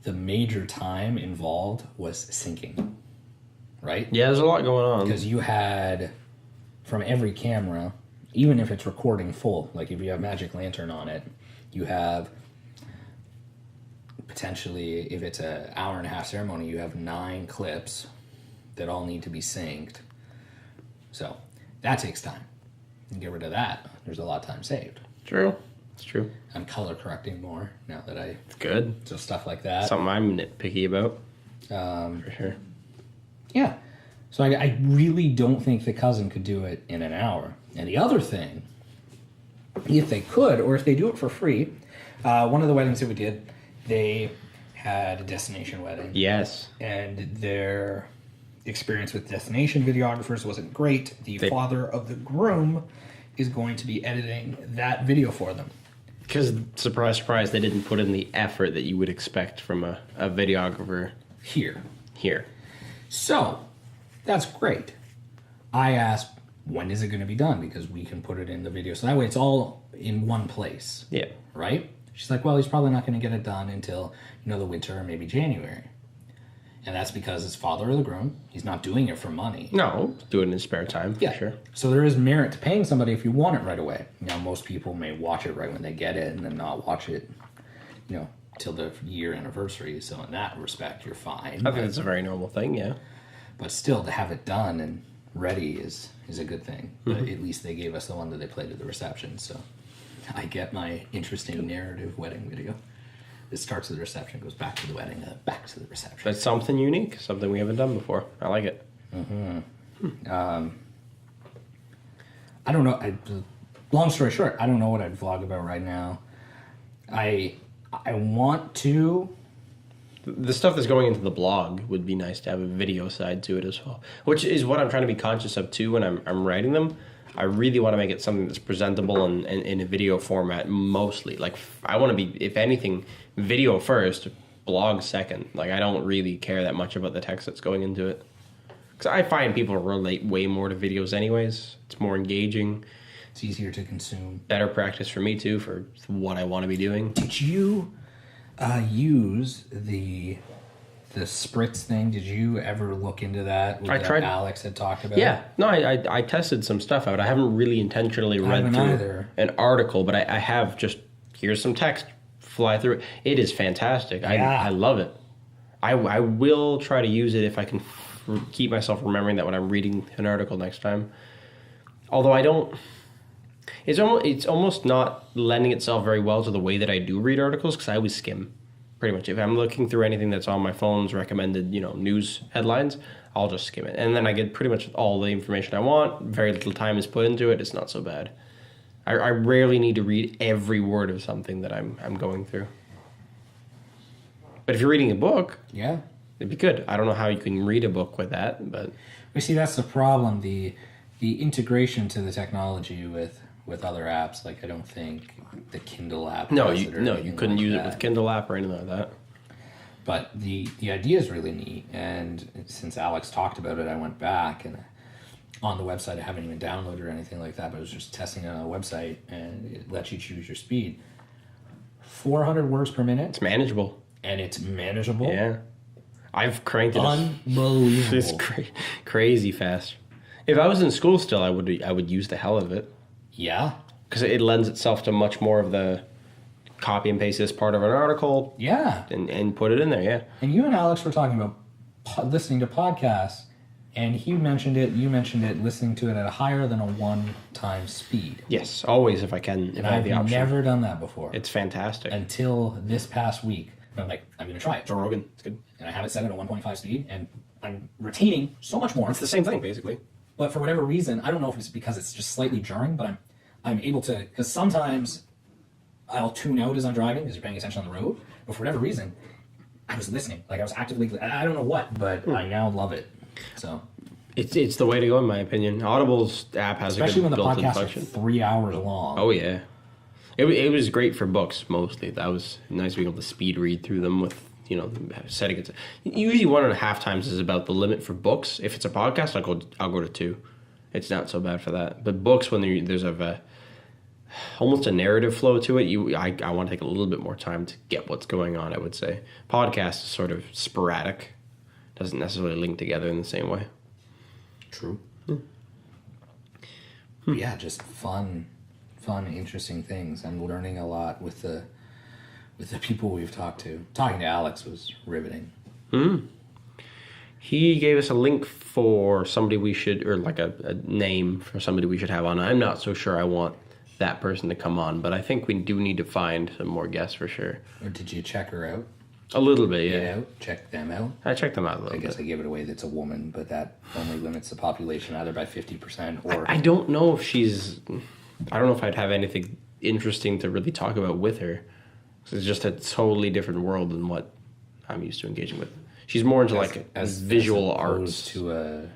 the major time involved was syncing, right? Yeah, there's a lot going on. Because you had, from every camera, even if it's recording full, like if you have Magic Lantern on it, you have potentially, if it's an hour and a half ceremony, you have 9 clips that all need to be synced. So that takes time. You get rid of that, there's a lot of time saved. True. It's true. I'm color correcting more now that I... It's good. So stuff like that. Something I'm nitpicky about. For sure. Yeah. So I really don't think the cousin could do it in an hour. And the other thing, if they could, or if they do it for free, one of the weddings that we did, they had a destination wedding. Yes. And their experience with destination videographers wasn't great. The father of the groom is going to be editing that video for them. Because, surprise, surprise, they didn't put in the effort that you would expect from a videographer Here. here. So, that's great. I asked, when is it going to be done? Because we can put it in the video. So that way it's all in one place. Yeah. Right? She's like, well, he's probably not going to get it done until, the winter or maybe January. And that's because it's father of the groom. He's not doing it for money. No, do it in his spare time, for sure. So there is merit to paying somebody if you want it right away. Most people may watch it right when they get it and then not watch it, till the year anniversary. So in that respect, you're fine. I think it's a very normal thing, yeah. But still, to have it done and ready is a good thing. But at least they gave us the one that they played at the reception. So I get my interesting narrative wedding video. It starts at the reception, goes back to the wedding, back to the reception. But it's something unique, something we haven't done before. I like it. I don't know. Long story short, I don't know what I'd vlog about right now. I want to. The stuff that's going into the blog would be nice to have a video side to it as well, which is what I'm trying to be conscious of too when I'm writing them. I really want to make it something that's presentable and in a video format mostly. Like, I want to be, if anything, video first, blog second. Like, I don't really care that much about the text that's going into it. Because I find people relate way more to videos anyways. It's more engaging. It's easier to consume. Better practice for me too, for what I want to be doing. Did you use the spritz thing? Did you ever look into that? I tried. Alex had talked about. Yeah, no, I tested some stuff out. I haven't really intentionally read through an article, but I have just, here's some text, fly through it. It is fantastic. I love it. I will try to use it if I can keep myself remembering that when I'm reading an article next time. Although I don't, it's almost not lending itself very well to the way that I do read articles, because I always skim. Pretty much, if I'm looking through anything that's on my phone's recommended, news headlines, I'll just skim it, and then I get pretty much all the information I want. Very little time is put into it. It's not so bad. I rarely need to read every word of something that I'm going through. But if you're reading a book, yeah, it'd be good. I don't know how you can read a book with that, but we see that's the problem. The integration to the technology with other apps, like I don't think the Kindle app. You couldn't use it with Kindle app or anything like that. But the idea is really neat, and since Alex talked about it, I went back and on the website. I haven't even downloaded or anything like that, but I was just testing it on the website, and it lets you choose your speed. 400 words per minute. It's manageable. And it's manageable. Yeah, I've cranked it. Unbelievable. It's crazy fast. If I was in school still, I would use the hell of it. Yeah. Because it lends itself to much more of the copy and paste this part of an article. Yeah. And put it in there, yeah. And you and Alex were talking about listening to podcasts, and you mentioned it, listening to it at a higher than a one-time speed. Yes, always if I can. And I've never done that before. It's fantastic. Until this past week. I'm like, I'm going to try it. Joe Rogan, it's good. And I have it set at a 1.5 speed, and I'm retaining so much more. It's the same thing, basically. But for whatever reason, I don't know if it's because it's just slightly jarring, but I'm able to, because sometimes I'll tune out as I'm driving because you're paying attention on the road. But for whatever reason, I was listening. Like I was actively, I don't know what, but I now love it. So it's the way to go, in my opinion. Audible's app has especially a good when the built-in podcasts function. are 3 hours long. Oh yeah, it was great for books mostly. That was nice being able to speed read through them with setting it. Usually 1.5 times is about the limit for books. If it's a podcast, I'll go to 2. It's not so bad for that. But books, when there's almost a narrative flow to it, I want to take a little bit more time to get what's going on, I would say. Podcast is sort of sporadic. Doesn't necessarily link together in the same way. True. Yeah, just fun, interesting things. I'm learning a lot with the people we've talked to. Talking to Alex was riveting. He gave us a link for somebody we should, or like a name for somebody we should have on. I'm not so sure I want that person to come on, but I think we do need to find some more guests for sure. Or did you check her out? A little bit, yeah. Check them out. I checked them out a little I guess bit. I gave it away that's a woman, but that only limits the population either by 50% or... I don't know if she's... I don't know if I'd have anything interesting to really talk about with her. It's just a totally different world than what I'm used to engaging with. She's more into visual arts. To a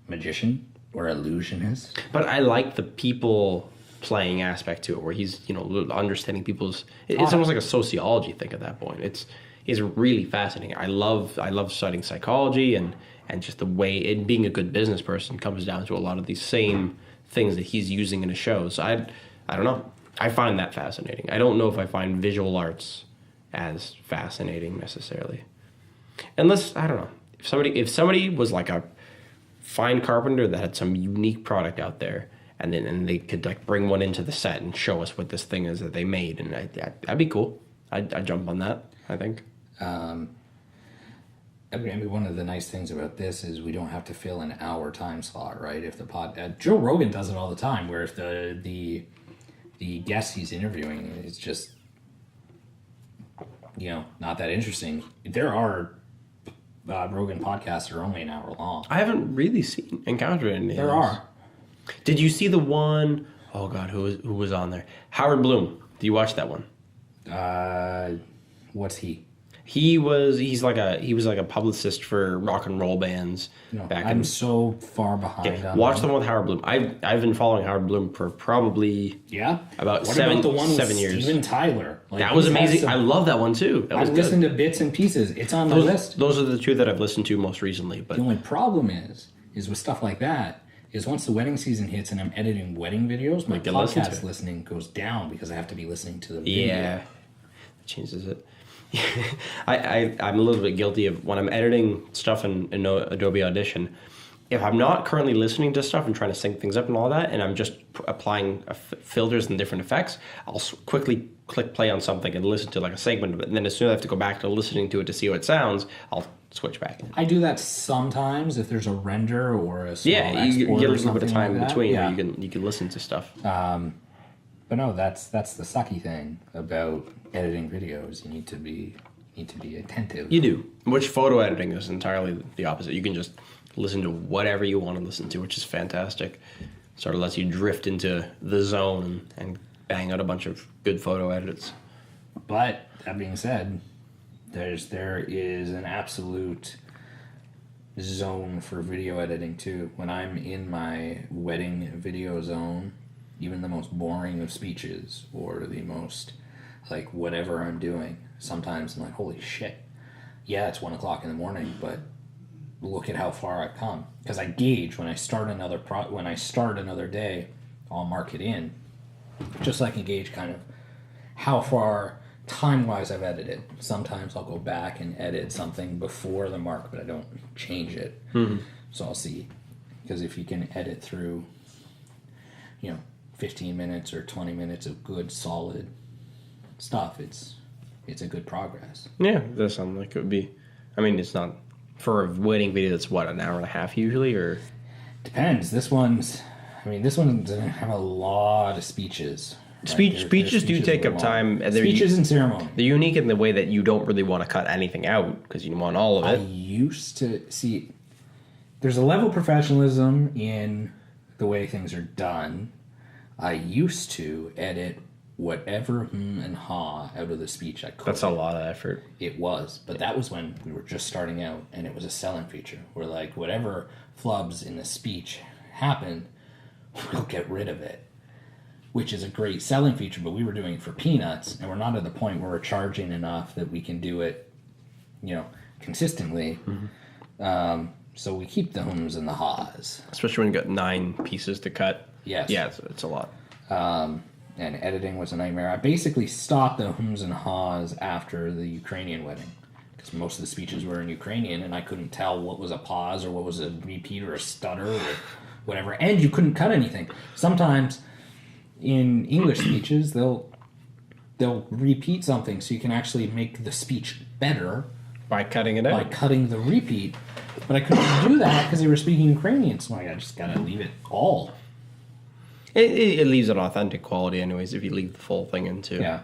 magician or illusionist. But I like the people playing aspect to it, where he's understanding people's. It's almost like a sociology thing at that point. It's really fascinating. I love studying psychology and just the way it being a good business person comes down to a lot of these same things that he's using in his shows. So I don't know. I find that fascinating. I don't know if I find visual arts as fascinating necessarily. Unless, I don't know, if somebody was like a fine carpenter that had some unique product out there, and they could like bring one into the set and show us what this thing is that they made, and that'd be cool. I'd jump on that, I think. I mean, one of the nice things about this is we don't have to fill an hour time slot, right? If the Joe Rogan does it all the time, where if the guest he's interviewing is just not that interesting. There are Rogan podcasts that are only an hour long. I haven't really encountered any. There are. Did you see the one? Oh God, who was on there? Howard Bloom. Do you watch that one? What's he? He was like a publicist for rock and roll bands. I'm so far behind. Yeah, watch the one with Howard Bloom. I've been following Howard Bloom for probably about what 7 about the one with 7 years. Steven Tyler. That was amazing. I love that one too. I've listened to bits and pieces. It's on the list. Those are the two that I've listened to most recently. But the only problem is with stuff like that is once the wedding season hits and I'm editing wedding videos, my podcast listening goes down because I have to be listening to the video. Yeah, that changes it. I'm a little bit guilty of when I'm editing stuff in Adobe Audition. If I'm not currently listening to stuff and trying to sync things up and all that, and I'm just applying filters and different effects, I'll quickly click play on something and listen to like a segment of it. And then as soon as I have to go back to listening to it to see how it sounds, I'll switch back in. I do that sometimes if there's a render or a small you get a little bit of time like in between where you can listen to stuff. But no, that's the sucky thing about editing videos. You need to be attentive. You do. Which photo editing is entirely the opposite. You can just listen to whatever you want to listen to, which is fantastic. Sort of lets you drift into the zone and bang out a bunch of good photo edits. But that being said, there is an absolute zone for video editing too. When I'm in my wedding video zone, even the most boring of speeches or the most like whatever I'm doing, sometimes I'm like, holy shit. Yeah, it's 1 o'clock in the morning, but look at how far I've come. Because I gauge when I start another day, I'll mark it in, just so I can gauge kind of how far time-wise I've edited. Sometimes I'll go back and edit something before the mark, but I don't change it. Mm-hmm. So I'll see. Because if you can edit through, 15 minutes or 20 minutes of good, solid stuff, it's a good progress. Yeah, it does sound like it would be. I mean, it's not for a wedding video. That's what, an hour and a half usually, or depends. This one doesn't have a lot of speeches. Speeches do take up time. Speeches and ceremony. They're unique in the way that you don't really want to cut anything out because you want all of it. I used to see. There's a level of professionalism in the way things are done. I used to edit whatever and ha out of the speech I could. That's a lot of effort. It was, but that was when we were just starting out, and it was a selling feature. We're like, whatever flubs in the speech happened, we'll get rid of it, which is a great selling feature. But we were doing it for peanuts, and we're not at the point where we're charging enough that we can do it, consistently. Mm-hmm. So we keep the hums and the haws. Especially when you got 9 pieces to cut. Yes. Yeah, it's a lot. And editing was a nightmare. I basically stopped the hums and haws after the Ukrainian wedding because most of the speeches were in Ukrainian, and I couldn't tell what was a pause or what was a repeat or a stutter or whatever. And you couldn't cut anything. Sometimes in English speeches, they'll repeat something, so you can actually make the speech better By cutting it by out. cutting the repeat. But I couldn't do that because they were speaking Ukrainian, so I just gotta leave it all. It leaves an authentic quality, anyways, if you leave the full thing in, too. Yeah.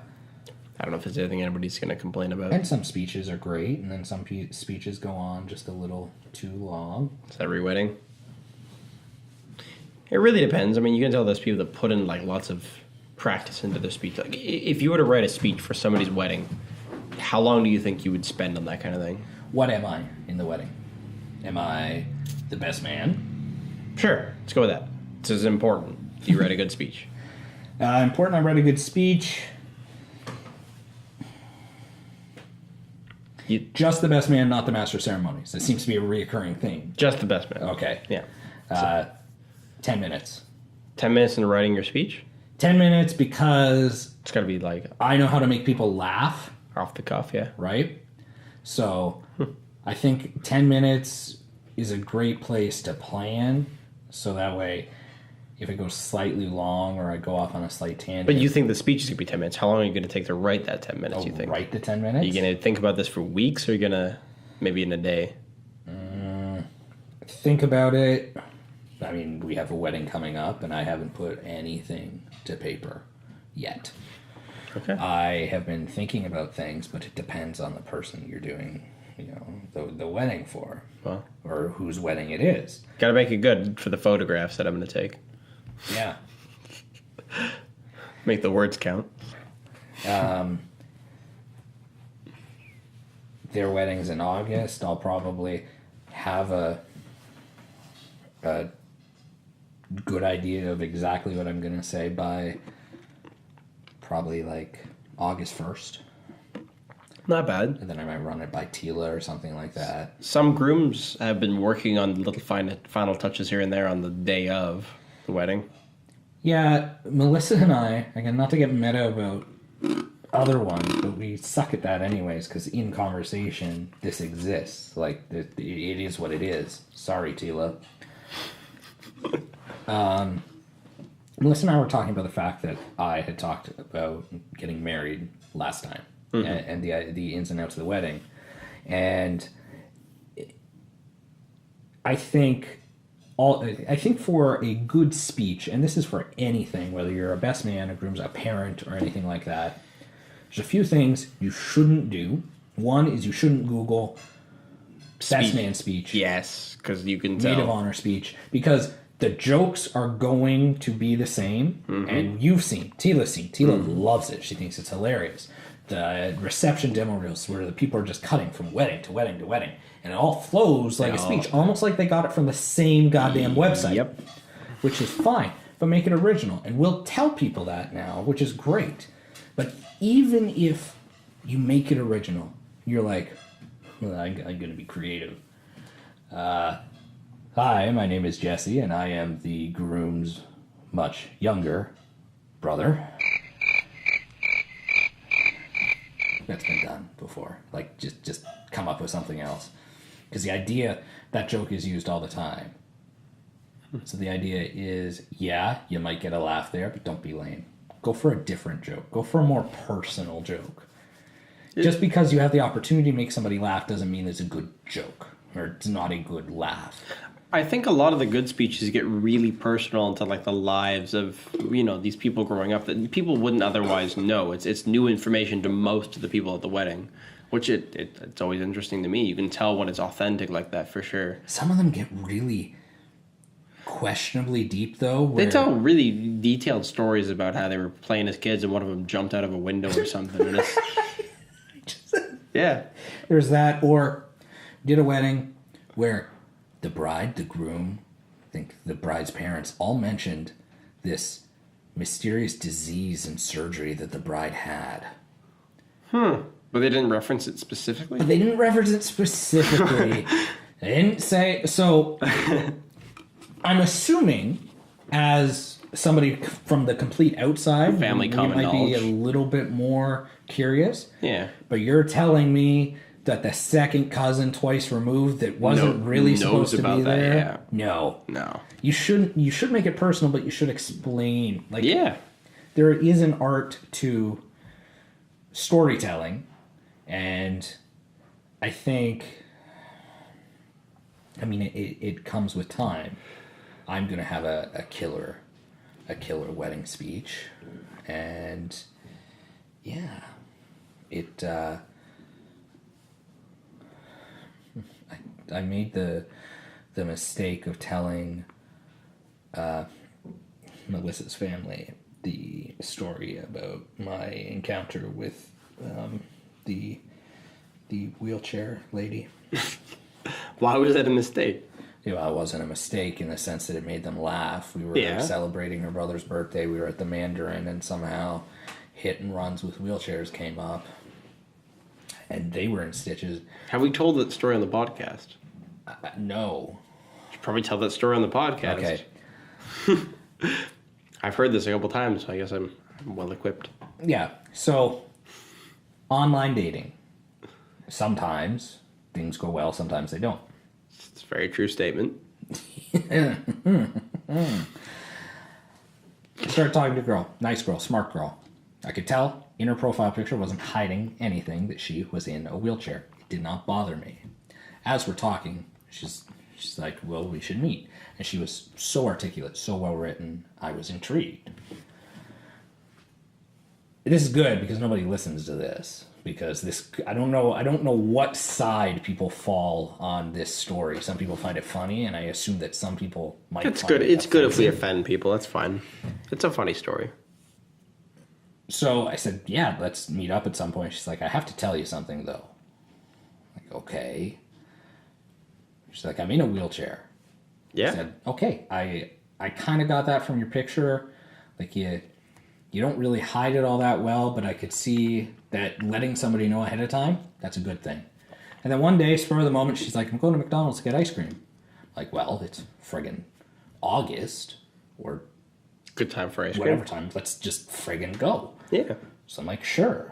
I don't know if there's anything anybody's going to complain about. And some speeches are great, and then some speeches go on just a little too long. Is that every wedding? It really depends. I mean, you can tell there's people that put in, like, lots of practice into their speech. Like, if you were to write a speech for somebody's wedding, how long do you think you would spend on that kind of thing? What am I in the wedding? Am I the best man? Sure, let's go with that. This is important. If you write a good speech. Important, I write a good speech. Just the best man, not the master of ceremonies. That seems to be a reoccurring theme. Just the best man. Okay. Yeah. 10 minutes. 10 minutes into writing your speech? 10 minutes because It's got to be, like, I know how to make people laugh, off the cuff, yeah. right? So I think 10 minutes is a great place to plan. So that way, if it goes slightly long or I go off on a slight tangent. But you think the speech is going to be 10 minutes. How long are you going to take to write that 10 minutes, you think? Write the 10 Are minutes? you going to think about this for weeks, or are you going to maybe in a day? Think about it. I mean, we have a wedding coming up, and I haven't put anything to paper yet. Okay. I have been thinking about things, but it depends on the person you're doing, the wedding for, Well, or whose wedding it is. got to make it good for the photographs that I'm going to take. Yeah. Make the words count. Their wedding's in August. I'll probably have a good idea of exactly what I'm going to say by probably like August 1st. Not bad. And then I might run it by Tila or something like that. Some grooms have been working on little final touches here and there on the day of the wedding. Yeah, Melissa and I, again, not to get meta about other ones, but we suck at that anyways, because in conversation, this exists. Like, it is what it is. Sorry, Tila. Melissa and I were talking about the fact that I had talked about getting married last time, and the ins and outs of the wedding. And I think for a good speech, and this is for anything, whether you're a best man, a groom's, a parent, or anything like that, there's a few things you shouldn't do. One is you shouldn't Google best man speech, Yes, because you can maid of tell. honor speech, because the jokes are going to be the same. And Tila's seen. Tila loves it. She thinks it's hilarious. The reception demo reels where the people are just cutting from wedding to wedding to wedding, and it all flows like a speech, almost like they got it from the same goddamn website. Yep. Which is fine, but make it original. And we'll tell people that now, which is great. But even if you make it original, you're like, well, I'm going to be creative. Hi, my name is Jesse, and I am the groom's much younger brother. That's been done before. Like, just come up with something else. Because the idea, that joke is used all the time. So the idea is, yeah, you might get a laugh there, but don't be lame. Go for a different joke. Go for a more personal joke. Just because you have the opportunity to make somebody laugh doesn't mean it's a good joke, or it's not a good laugh. I think a lot of the good speeches get really personal into like the lives of these people growing up that people wouldn't otherwise know. It's new information to most of the people at the wedding, which it's always interesting to me. You can tell when it's authentic like that for sure. Some of them get really questionably deep, though. They Where tell really detailed stories about how they were playing as kids and one of them jumped out of a window or something. And it's, yeah. there's that, or did a wedding where the bride, the groom, I think the bride's parents all mentioned this mysterious disease and surgery that the bride had. But they didn't reference it specifically? But they didn't reference it specifically. I didn't say so. I'm assuming, as somebody from the complete outside, Family we common might be a knowledge. little bit more curious. Yeah. But you're telling me that the second cousin twice removed that wasn't really knows supposed to about be that, there? yeah. No. No. You shouldn't. You should make it personal, but you should explain. Like, Yeah. there is an art to storytelling, and I think, I mean, it comes with time. I'm gonna have a killer wedding speech, and yeah, it. I made the mistake of telling Melissa's family the story about my encounter with the wheelchair lady. Why was that a mistake? You know, it wasn't a mistake in the sense that it made them laugh. We were Yeah. celebrating her brother's birthday. We were at the Mandarin, and somehow hit and runs with wheelchairs came up, and they were in stitches. Have we told that story on the podcast? No. Should probably tell that story on the podcast. Okay. I've heard this a couple times, so I guess I'm well equipped. Yeah. So, online dating. Sometimes things go well, sometimes they don't. It's a very true statement. I started talking to a girl. Nice girl, smart girl. I could tell in her profile picture wasn't hiding anything that she was in a wheelchair. It did not bother me. As we're talking, she's like, well, we should meet. And she was so articulate, so well written, I was intrigued. This is good because nobody listens to this. Because this, I don't know what side people fall on this story. Some people find it funny, and I assume that some people might. It's find good. it It's good if we offensive. offend people. That's fine. It's a funny story. So I said, yeah, let's meet up at some point. She's like, I have to tell you something, though. I'm like, okay. She's like, I'm in a wheelchair. Yeah. I said, okay. I kind of got that from your picture. Like, you don't really hide it all that well, but I could see that letting somebody know ahead of time, that's a good thing. And then one day, spur of the moment, she's like, I'm going to McDonald's to get ice cream. I'm like, well, it's friggin' August, or Good time for ice cream. whatever time. Let's just friggin' go. Yeah. So I'm like, sure.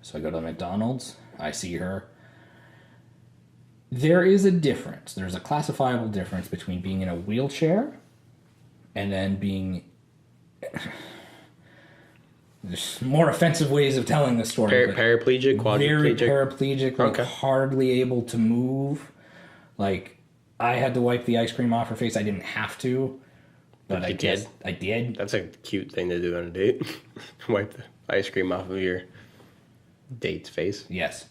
So I go to McDonald's. I see her. There is a difference. There's a classifiable difference between being in a wheelchair and then being... There's more offensive ways of telling the story. but Paraplegic, very quadriplegic. paraplegic, like Okay. hardly able to move. Like, I had to wipe the ice cream off her face. I didn't have to, but I You guess did? I did. That's a cute thing to do on a date. Wipe the ice cream off of your date's face. Yes.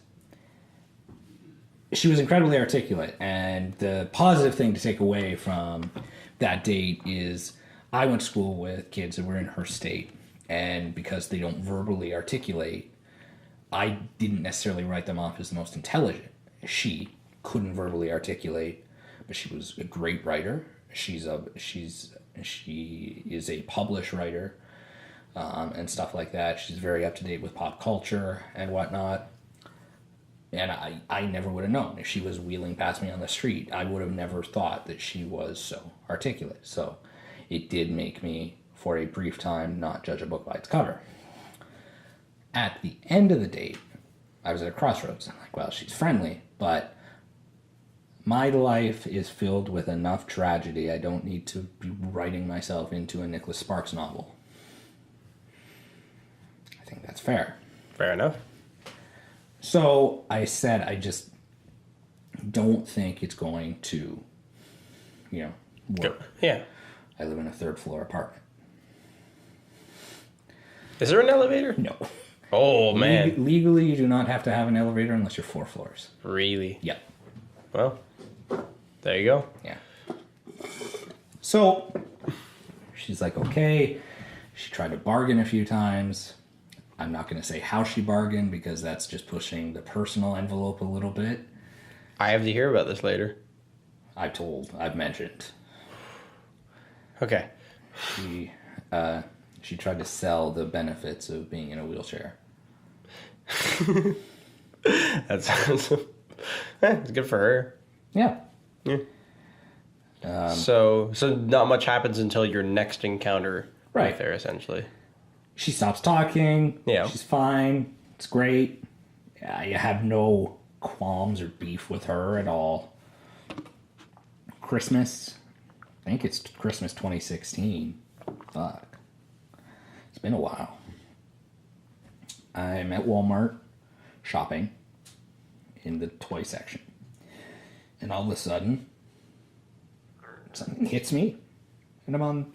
She was incredibly articulate, and the positive thing to take away from that date is I went to school with kids that were in her state, and because they don't verbally articulate, I didn't necessarily write them off as the most intelligent. She couldn't verbally articulate, but she was a great writer. She is a published writer, and stuff like that. She's very up to date with pop culture and whatnot. And I never would have known. If she was wheeling past me on the street, I would have never thought that she was so articulate. So it did make me, for a brief time, not judge a book by its cover. At the end of the date, I was at a crossroads. I'm like, well, she's friendly, but my life is filled with enough tragedy. I don't need to be writing myself into a Nicholas Sparks novel. I think that's fair. Fair enough. So I said, I just don't think it's going to, work. Yeah. I live in a third floor apartment. Is there an elevator? No. Oh, man. Legally, you do not have to have an elevator unless you're 4 floors. Really? Yep. Well, there you go. Yeah. So she's like, okay. She tried to bargain a few times. I'm not going to say how she bargained because that's just pushing the personal envelope a little bit. I have to hear about this later. I've mentioned. Okay. She tried to sell the benefits of being in a wheelchair. That sounds... it's good for her. Yeah. So not much happens until your next encounter Right. with her, essentially. She stops talking. Yeah. She's fine. It's great. I have no qualms or beef with her at all. Christmas. I think it's Christmas 2016. Fuck. It's been a while. I'm at Walmart shopping in the toy section. And all of a sudden, something hits me. And I'm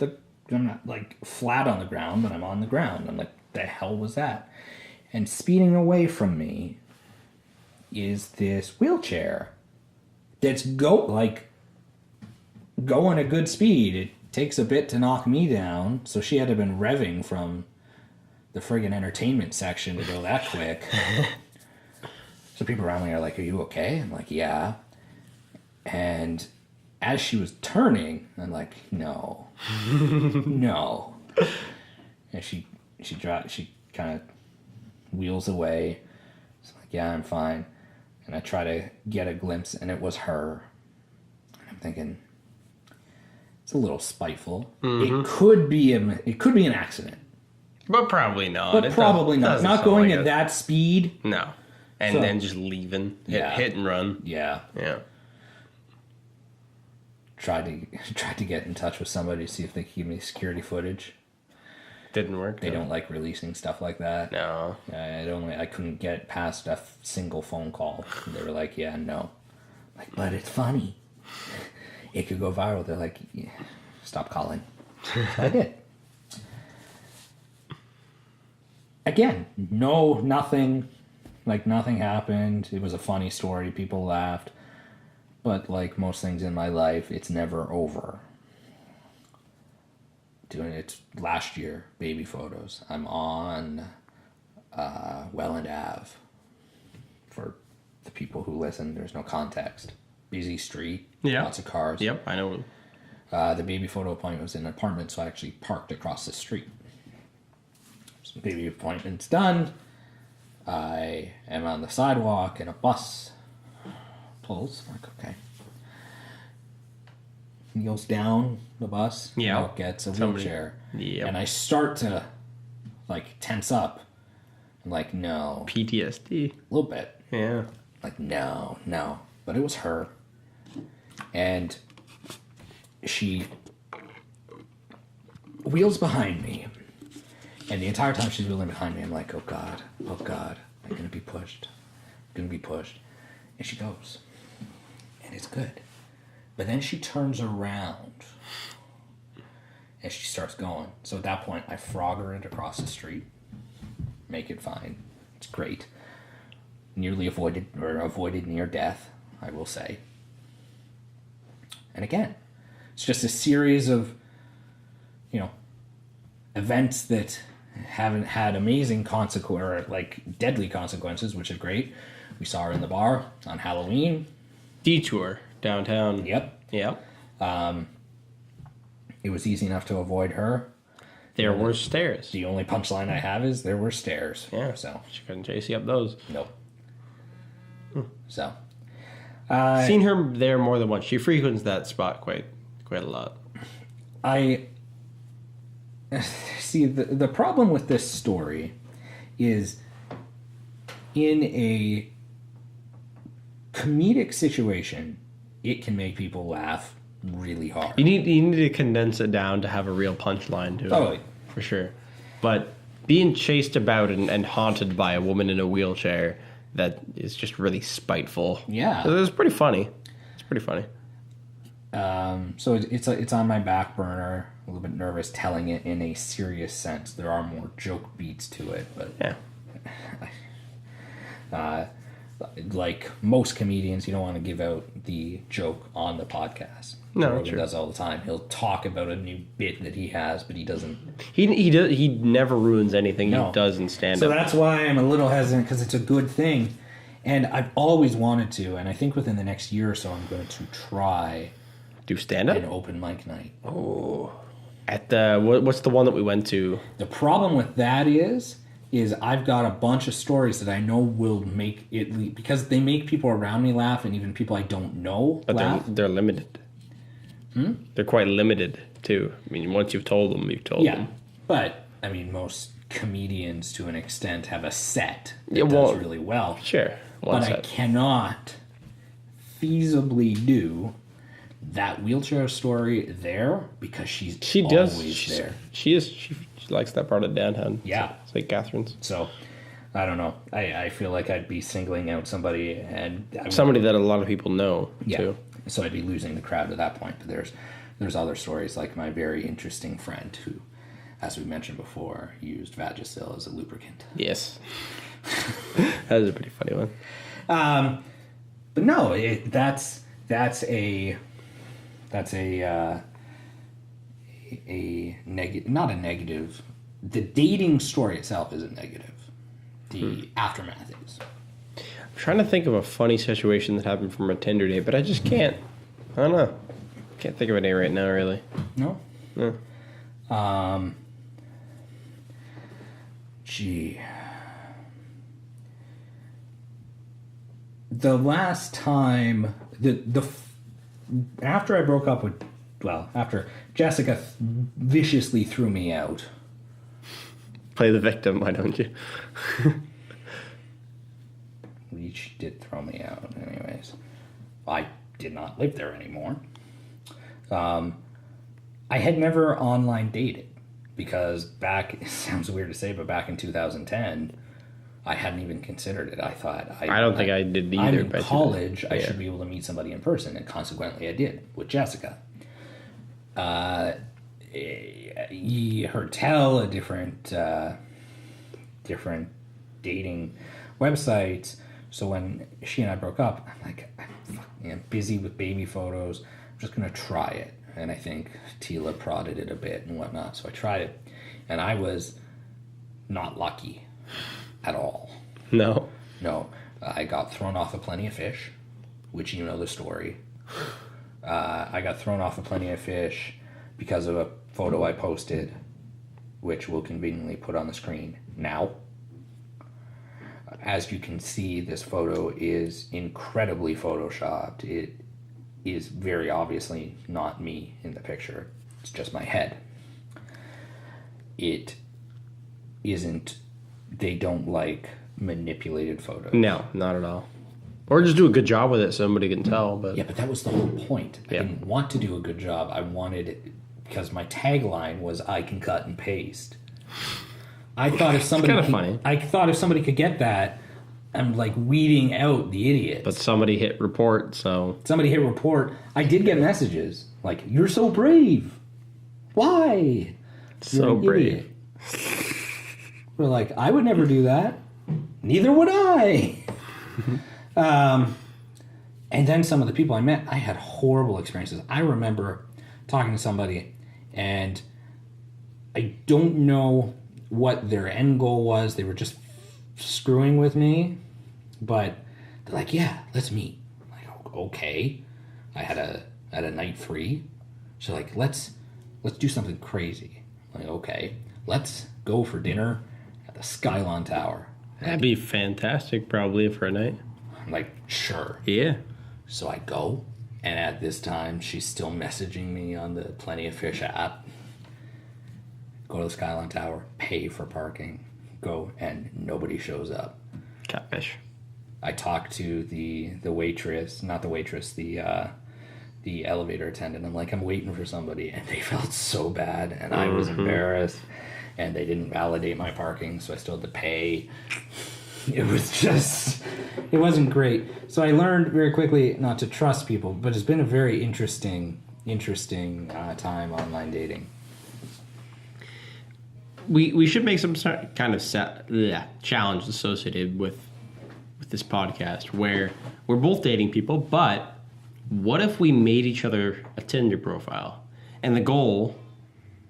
not like flat on the ground, but I'm on the ground. I'm like, the hell was that? And speeding away from me is this wheelchair that's going at good speed. It takes a bit to knock me down, so she had to have been revving from the friggin' entertainment section to go that quick. So people around me are like, are you okay? I'm like, yeah. And as she was turning, I'm like, no. No. And she kind of wheels away. So I'm like, yeah, I'm fine. And I try to get a glimpse, and it was her. And I'm thinking, it's a little spiteful. It could be an accident, But probably not. but It probably not. doesn't Not sound going like at it. that speed. No. And So- then just leaving. Yeah. Hit and run. Yeah. Yeah. Tried to get in touch with somebody to see if they could give me security footage. Didn't work. They don't like releasing stuff like that. No. I couldn't get past a single phone call. They were like, yeah, no. Like, but it's funny. It could go viral. They're like, yeah, stop calling. So I did. Again, nothing happened. It was a funny story. People laughed. But like most things in my life, it's never over. Doing it last year, baby photos. I'm on Welland Ave. For the people who listen, there's no context. Busy street, Yeah. lots of cars. Yep, I know. The baby photo appointment was in an apartment, so I actually parked across the street. So baby appointment's done. I am on the sidewalk, and a bus pulls. I'm like, okay. He goes down the bus. Yeah. Out gets a Somebody- wheelchair. Yep. And I start to like tense up. I'm like, no. PTSD. A little bit. Yeah. Like, no. But it was her. And she wheels behind me. And the entire time she's wheeling behind me, I'm like, oh God, I'm going to be pushed. And she goes. And it's good. But then she turns around. And she starts going. So at that point, I frog her it across the street. Make it fine. It's great. Nearly avoided near death, I will say. And again, it's just a series of, events that haven't had amazing consequences, or like deadly consequences, which is great. We saw her in the bar on Halloween. Detour downtown. Yep. Yep. It was easy enough to avoid her. There were stairs. The only punchline I have is there were stairs. Yeah. So, She couldn't chase you up those. nope. So, Seen her there more than once. She frequents that spot quite a lot. I see the problem with this story is in a comedic situation, it can make people laugh really hard. You need to condense it down to have a real punchline to it. Totally. For sure. But being chased about and haunted by a woman in a wheelchair that is just really spiteful. Yeah. It was pretty funny. It's pretty funny. So it's on my back burner. A little bit nervous telling it in a serious sense. There are more joke beats to it, but Yeah. like most comedians, you don't want to give out the joke on the podcast. No, Rogan true. does all the time. He'll talk about a new bit that he has, but he doesn't. He never ruins anything No. he does in stand So up. that's why I'm a little hesitant, because it's a good thing, and I've always wanted to, and I think within the next year or so, I'm going to try Do stand an up? open mic night. At the what's the one that we went to? The problem with that is is I've got a bunch of stories that I know will make it, because they make people around me laugh, and even people I don't know But laugh. they're limited. They're quite limited too. I mean, once you've told them, you've told Yeah, them. but I mean, most comedians to an extent have a set that Yeah, well, does really well. Sure. One But I set. cannot feasibly do that wheelchair story there because she's She does. always there. She likes that part of downtown. Yeah. St. Catherine's. So I don't know. I feel like I'd be singling out somebody, and Somebody that a lot of people know too. So I'd be losing the crowd at that point. But there's other stories, like my very interesting friend who, as we mentioned before, used Vagisil as a lubricant. Yes. That was a pretty funny one. But no, that's a not a negative. The dating story itself isn't negative. The aftermath is. I'm trying to think of a funny situation that happened from a Tinder date, but I just can't. I don't know. Can't think of any right now, really. No? No. Gee. The last time after I broke up with, after Jessica viciously threw me out. Play the victim, why don't you? She did throw me out, anyways. I did not live there anymore. I had never online dated because it sounds weird to say, but back in 2010, I hadn't even considered it. I thought I don't think I did either. I'm in but college. I yeah. should be able to meet somebody in person, and consequently, I did with Jessica. You heard tell a different dating websites. So when she and I broke up, I'm like, I'm busy with baby photos. I'm just gonna try it. And I think Tila prodded it a bit and whatnot. So I tried it, and I was not lucky at all. No. No, I got thrown off of Plenty of Fish, which you know the story. I got thrown off of Plenty of Fish because of a photo I posted, which we'll conveniently put on the screen now. As you can see, this photo is incredibly photoshopped. It is very obviously not me in the picture. It's just my head. It isn't. They don't like manipulated photos. No, not at all. Or just do a good job with it so somebody can tell. But Yeah, but that was the whole point. I Yeah. didn't want to do a good job. I wanted it because my tagline was "I can cut and paste." I thought if somebody, kinda funny. I thought if somebody could get that, I'm like weeding out the idiots. But somebody hit report, so Somebody hit report. I did get messages like, "You're so brave. Why? You're so an brave. idiot." We're like, I would never do that. Neither would I. And then some of the people I met, I had horrible experiences. I remember talking to somebody, and I don't know what their end goal was. They were just screwing with me, but they're like, "Yeah, let's meet." I'm like, okay. I had a night free, so like, let's do something crazy. I'm like, okay, let's go for dinner at the Skylon Tower. That'd be fantastic, probably, for a night. I'm like, sure. Yeah. So I go, and at this time, she's still messaging me on the Plenty of Fish app. Go to the Skylon Tower, pay for parking, go, and nobody shows up. Catfish. I talked to the waitress, not the waitress, the elevator attendant. I'm like, I'm waiting for somebody, and they felt so bad, and I was embarrassed, and they didn't validate my parking, so I still had to pay. It wasn't great. So I learned very quickly not to trust people, but it's been a very interesting time online dating. We should make some kind of challenge associated with this podcast where we're both dating people, but what if we made each other a Tinder profile? And the goal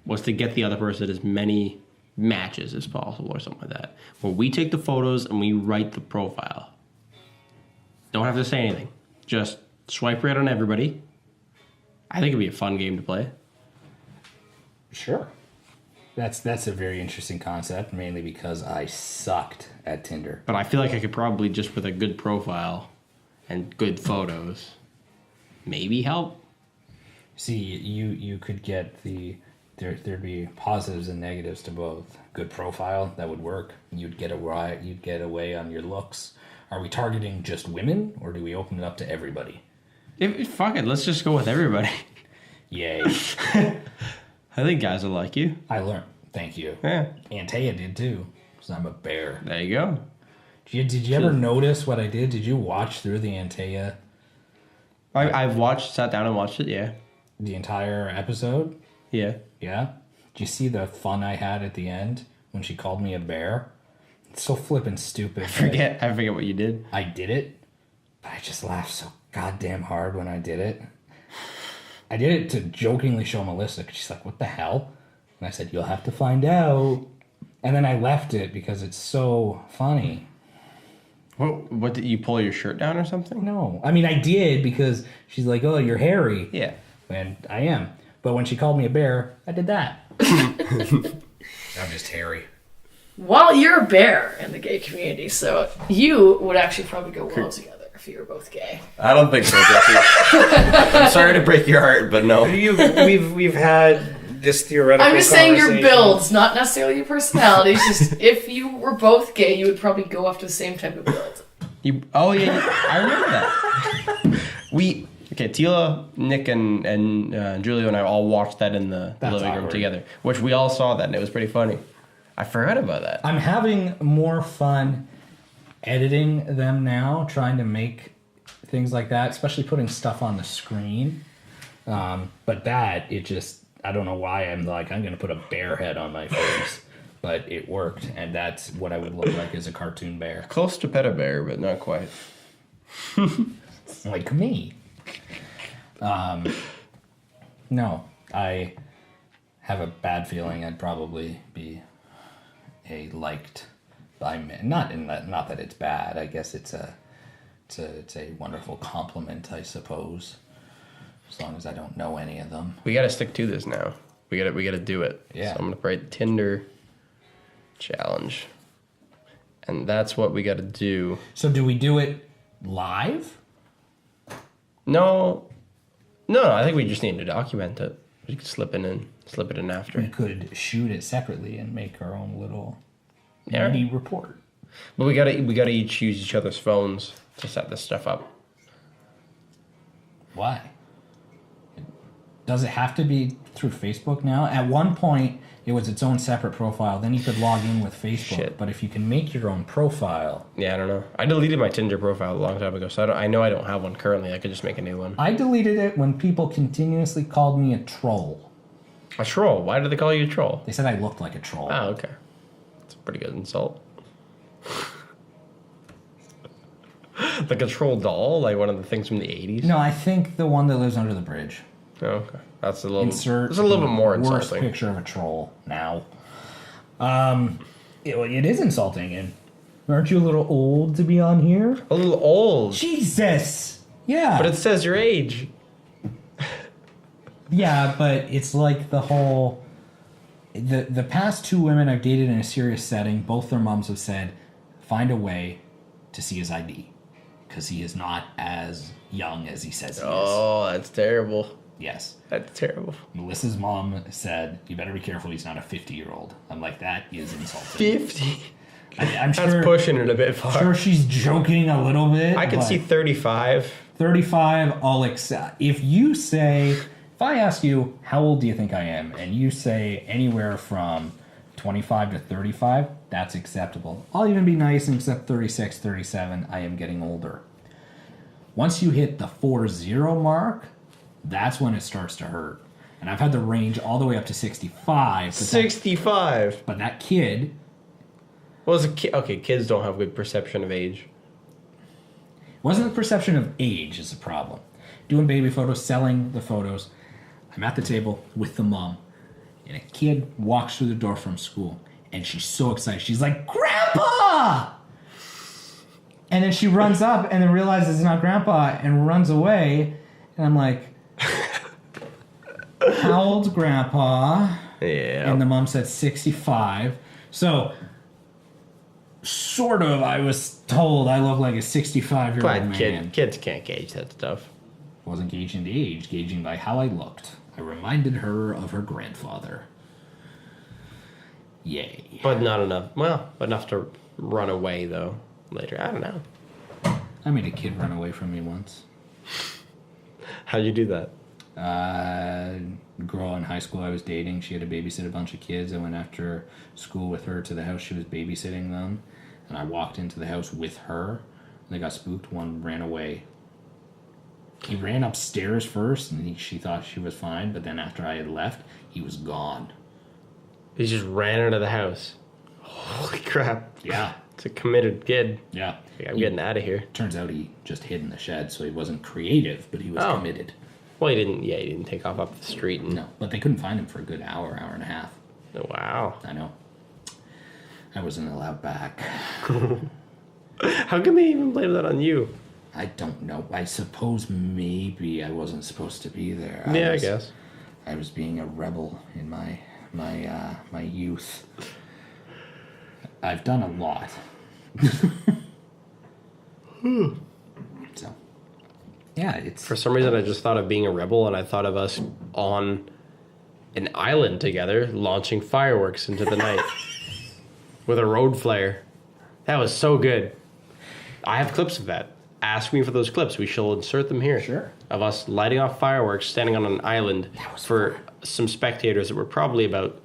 was to get the other person as many matches as possible or something like that. Where we take the photos and we write the profile. Don't have to say anything. Just swipe right on everybody. I think it'd be a fun game to play. Sure. That's a very interesting concept, mainly because I sucked at Tinder. But I feel like I could probably, just with a good profile and good photos, maybe help. See, you could get there'd be positives and negatives to both. Good profile, that would work. You'd get away on your looks. Are we targeting just women, or do we open it up to everybody? Fuck it, let's just go with everybody. Yay. I think guys will like you. I learned. Thank you. Yeah. Antea did too, because I'm a bear. There you go. Did you ever notice what I did? Did you watch through the Antea? I've sat down and watched it, yeah. The entire episode? Yeah. Yeah? Did you see the fun I had at the end when she called me a bear? It's so flippin' stupid. I forget what you did. I did it, but I just laughed so goddamn hard when I did it. I did it to jokingly show Melissa, because she's like, what the hell? And I said, you'll have to find out. And then I left it because it's so funny. What did you pull your shirt down or something? No. I mean, I did because she's like, oh, you're hairy. Yeah. And I am. But when she called me a bear, I did that. I'm just hairy. Well, you're a bear in the gay community, so you would actually probably go well together if you were both gay. I don't think so, Jesse. I'm sorry to break your heart, but no. We've had this theoretical I'm just saying your conversation. builds, not necessarily your personalities. Just if you were both gay, you would probably go after the same type of build. I remember that. Tila, Nick, and Julio and I all watched that in the living room awkward. together, which we all saw that, and it was pretty funny. I forgot about that. I'm having more fun editing them now, trying to make things like that, especially putting stuff on the screen. But I don't know why I'm going to put a bear head on my face. But it worked, and that's what I would look like as a cartoon bear. Close to Pet a Bear, but not quite. Like me. No, I have a bad feeling I'd probably be liked by men. Not that it's bad. I guess it's a wonderful compliment, I suppose. As long as I don't know any of them. We got to stick to this now. We got to do it. Yeah. So I'm gonna write Tinder challenge, and that's what we got to do. So do we do it live? No. I think we just need to document it. We could slip it in after. We could shoot it separately and make our own little Yeah. mini report. But we gotta each use each other's phones to set this stuff up. Why? Does it have to be through Facebook now? At one point, it was its own separate profile. Then you could log in with Facebook. Shit. But if you can make your own profile... Yeah, I don't know. I deleted my Tinder profile a long time ago, so I know I don't have one currently. I could just make a new one. I deleted it when people continuously called me a troll. A troll? Why did they call you a troll? They said I looked like a troll. Oh, okay. That's a pretty good insult. Like a troll doll? Like one of the things from the 80s? No, I think the one that lives under the bridge. Oh, okay. That's a little That's Insert a little bit more worst insulting. picture of a troll now. It is insulting. And aren't you a little old to be on here? A little old. Jesus! Yeah. But it says your age. Yeah, but it's like the whole... The past two women I've dated in a serious setting, both their moms have said, find a way to see his ID. Because he is not as young as he says he is. Oh, that's terrible. Yes. That's terrible. Melissa's mom said, you better be careful, he's not a 50-year-old. I'm like, that is insulting. 50? I'm That's sure, pushing it a bit far. sure she's joking a little bit. I can but see 35. 35, I'll accept. If I ask you, how old do you think I am? And you say anywhere from 25 to 35, that's acceptable. I'll even be nice and accept 36, 37. I am getting older. Once you hit the 40 mark, that's when it starts to hurt. And I've had the range all the way up to 65. 65. But that kid... Well, as a kid, okay, kids don't have good perception of age. Wasn't the perception of age is the problem. Doing baby photos, selling the photos. I'm at the table with the mom. And a kid walks through the door from school. And she's so excited. She's like, Grandpa! And then she runs up and then realizes it's not Grandpa and runs away. And I'm like, how old's Grandpa? Yeah. And the mom said 65. So, sort of, I was told I look like a 65-year-old But man. kids can't gauge that stuff. Wasn't gauging the age, gauging by how I looked. I reminded her of her grandfather. Yay. But not enough. Well, enough to run away, though, later. I don't know. I made a kid run away from me once. How'd you do that? Girl in high school I was dating, she had to babysit a bunch of kids. I went after school with her to the house she was babysitting them, and I walked into the house with her, and they got spooked. One ran away. He ran upstairs first, and she thought she was fine, but then after I had left, he was gone. He just ran out of the house. Holy crap. Yeah. It's a committed kid. Yeah. I'm getting out of here. Turns out he just hid in the shed, so he wasn't creative, but he was Oh. committed. Well, he didn't take off up the street. And, No, but they couldn't find him for a good hour and a half. Oh, wow. I know. I wasn't allowed back. How can they even blame that on you? I don't know. I suppose maybe I wasn't supposed to be there. I guess. I was being a rebel in my youth. I've done a lot. So, yeah, it's For some reason, I just thought of being a rebel, and I thought of us on an island together, launching fireworks into the night with a road flare. That was so good. I have clips of that. Ask me for those clips. We shall insert them here. Sure. Of us lighting off fireworks, standing on an island for some spectators that were probably about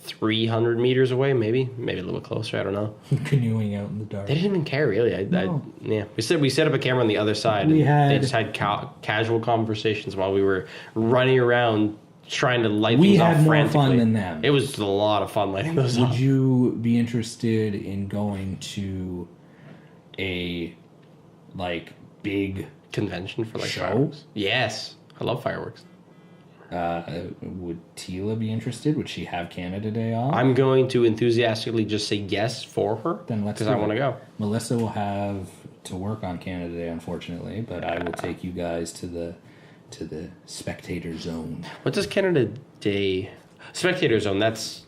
300 meters away, maybe a little closer. I don't know. canoeing out in the dark. They didn't even care really. No. We set up a camera on the other side. We and had- they just had casual conversations while we were running around trying to light We things had off more frantically. fun than them. It was a lot of fun lighting those Would off. you be interested in going to a big Convention for like Show? fireworks? Yes, I love fireworks. would Tila be interested? Would she have Canada Day off? I'm going to enthusiastically just say yes for her Then let's because do I want to it. go. Melissa will have to work on Canada Day, unfortunately, but I will take you guys to the spectator zone. What does Canada Day spectator zone? That's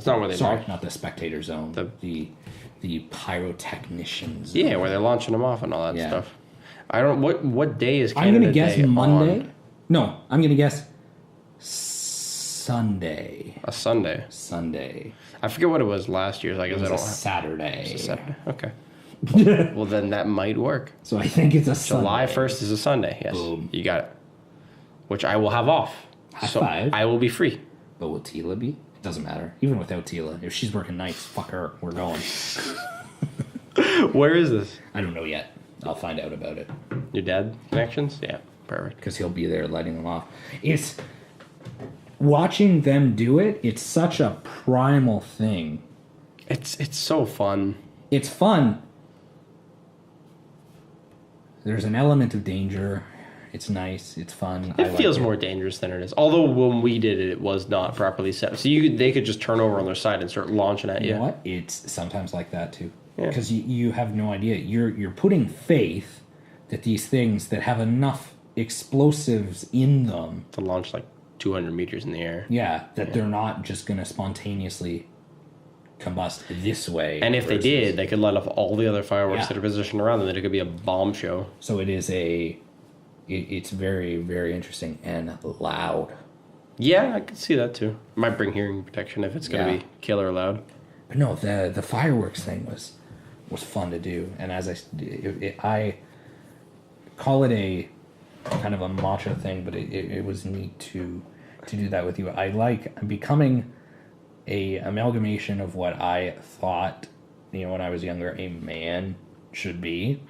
not where they Sorry, launch. not the spectator zone. The pyrotechnician zone. Yeah, where they're launching them off and all that Yeah. stuff. I don't. What day is Canada I'm gonna guess Day Monday. on? No, I'm gonna guess Sunday. A Sunday. Sunday. I forget what it was last year. I It guess I was don't a have Saturday. Saturday. Okay. Well, then that might work. So I think it's a July Sunday. 1st is a Sunday. Yes, Boom. you got it. Which I will have off. High so five. I will be free. But will Tila be? It doesn't matter. Even without Tila. If she's working nights, fuck her. We're going. Where is this? I don't know yet. I'll find out about it. Your dad connections? Yeah, perfect. Because he'll be there lighting them off. It's watching them do it. It's such a primal thing. It's so fun. It's fun. There's an element of danger. It's nice. It's fun. It feels more dangerous than it is. Although when we did it, it was not properly set. So they could just turn over on their side and start launching at You you. know what? It's sometimes like that too. Yeah. Because you have no idea. You're putting faith that these things that have enough explosives in them, To launch like 200 meters in the air. that they're not just going to spontaneously combust this way. And if they versus- did, they could light off all the other fireworks Yeah. that are positioned around them. Then it could be a bomb show. So it is it's very, very interesting and loud. Yeah, I could see that too. Might bring hearing protection if it's going to Yeah. be killer loud. But no, the fireworks thing was fun to do, and as I call it a kind of a macho thing, but it was neat to do that with you. I'm becoming a amalgamation of what I thought, when I was younger, a man should be.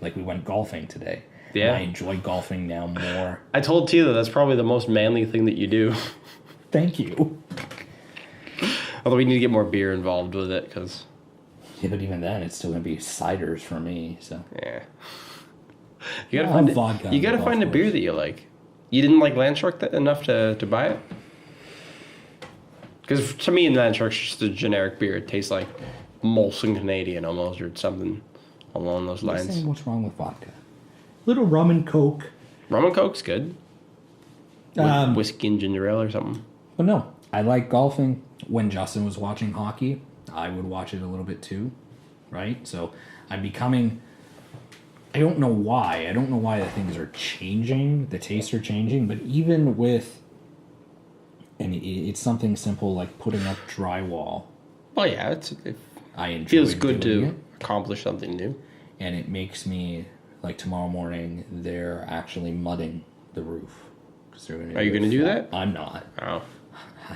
Like we went golfing today. Yeah. And I enjoy golfing now more. I told Tila that's probably the most manly thing that you do. Thank you. Although we need to get more beer involved with it because, Yeah, but even then, it's still gonna be ciders for me. So yeah. You gotta I'll find have vodka You on the gotta golf find a beer course. that you like. You didn't like Landshark enough to buy it? Because to me, Landshark's just a generic beer. It tastes like Molson Canadian almost, or something along those You're lines. saying what's wrong with vodka? Little rum and coke. Rum and Coke's good. With Um, whiskey and ginger ale or something. But no, I like golfing. When Justin was watching hockey, I would watch it a little bit too, right? So I'm becoming. I don't know why. I don't know why the things are changing. The tastes are changing, but even with, and it's something simple like putting up drywall. Well, yeah, it I enjoy feels good doing to it, accomplish something new. and it makes me like tomorrow morning. They're actually mudding the roof. 'Cause they're gonna Are you going to do that? I'm not. Oh,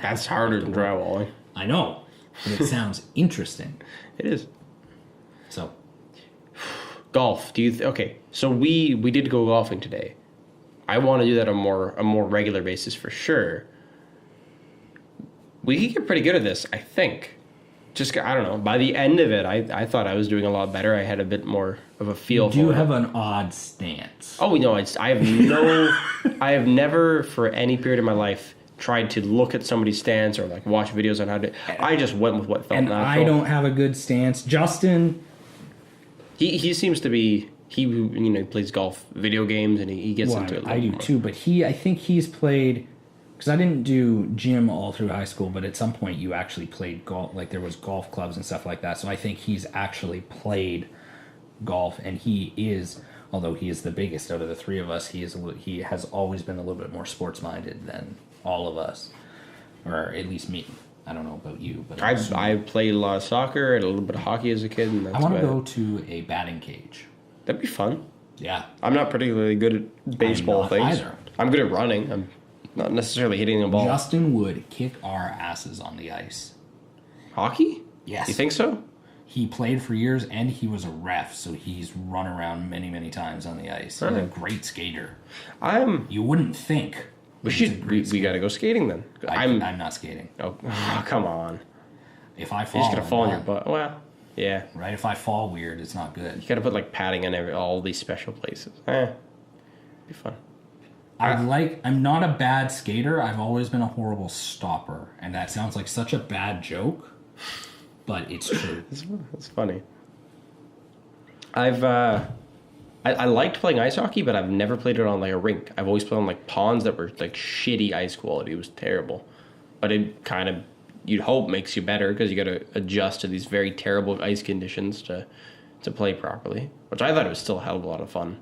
that's harder than drywalling. I know, but it sounds interesting. It is. So Golf. Do you? Okay, so we did go golfing today. I want to do that on a more regular basis for sure. We could get pretty good at this, I think. Just I don't know. By the end of it, I thought I was doing a lot better. I had a bit more of a feel you for do it. have an odd stance. Oh no, I have no, I have never for any period of my life tried to look at somebody's stance or like watch videos on how to. I just went with what felt And natural. I don't have a good stance. Justin, He seems to be he plays golf video games and he gets well, into it. A I little do more. too, but I think he's played, because I didn't do gym all through high school, but at some point you actually played golf, like there was golf clubs and stuff like that. So I think he's actually played golf, and he is, although he is the biggest out of the three of us, he has always been a little bit more sports minded than all of us, or at least me. I don't know about you, but I played a lot of soccer and a little bit of hockey as a kid, and that's I want to about go it. to a batting cage. That'd be fun. Yeah, I'm not particularly good at baseball not things. either. I'm good at running. I'm not necessarily hitting the ball. Justin would kick our asses on the ice. Hockey? Yes. You think so? He played for years, and he was a ref, so he's run around many, many times on the ice. He's a great skater. You wouldn't think. We he's a should. great We got to go skating then. skater. I'm not skating. Oh, come on! If I fall, You're just gonna I'm fall on your done. butt. Well, yeah. Right? If I fall weird, it's not good. You got to put like padding in all these special places. Be fun. I'm not a bad skater. I've always been a horrible stopper, and that sounds like such a bad joke, but it's true. It's funny. I liked playing ice hockey, but I've never played it on like a rink. I've always played on like ponds that were like shitty ice quality. It was terrible, but it kind of you'd hope makes you better because you got to adjust to these very terrible ice conditions to play properly. Which I thought it was still a hell of a lot of fun,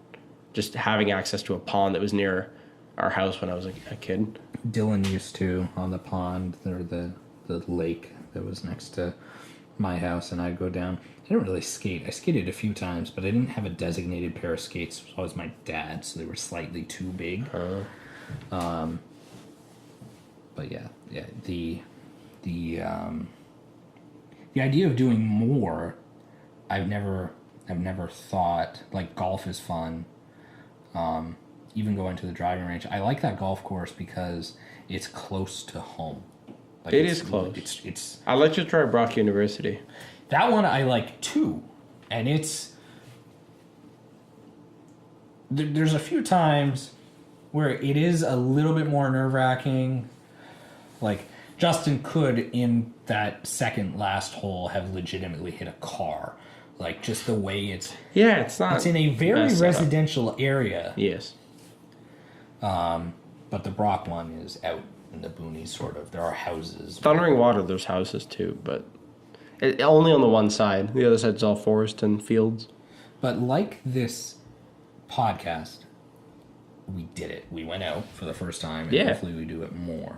just having access to a pond that was near our house when I was a kid. Dylan used to on the pond or the lake that was next to my house, and I'd go down. I didn't really skate. I skated a few times, but I didn't have a designated pair of skates. It was always my dad, so they were slightly too big. But yeah, the idea of doing more, I've never thought, like, golf is fun. Even going to the driving range, I like that golf course because it's close to home. Like It is close. It's I'd like to try Brock University. that one I like too, and there's a few times where it is a little bit more nerve-wracking. Like Justin could in that second last hole have legitimately hit a car, like just the way it's It's not. it's in a very best setup. residential area. Yes. But the Brock one is out in the boonies, sort of. There are houses. Thundering Water, there's houses too, but only on the one side. The other side's all forest and fields. But like this podcast, we did it. We went out for the first time, and Yeah. hopefully we do it more.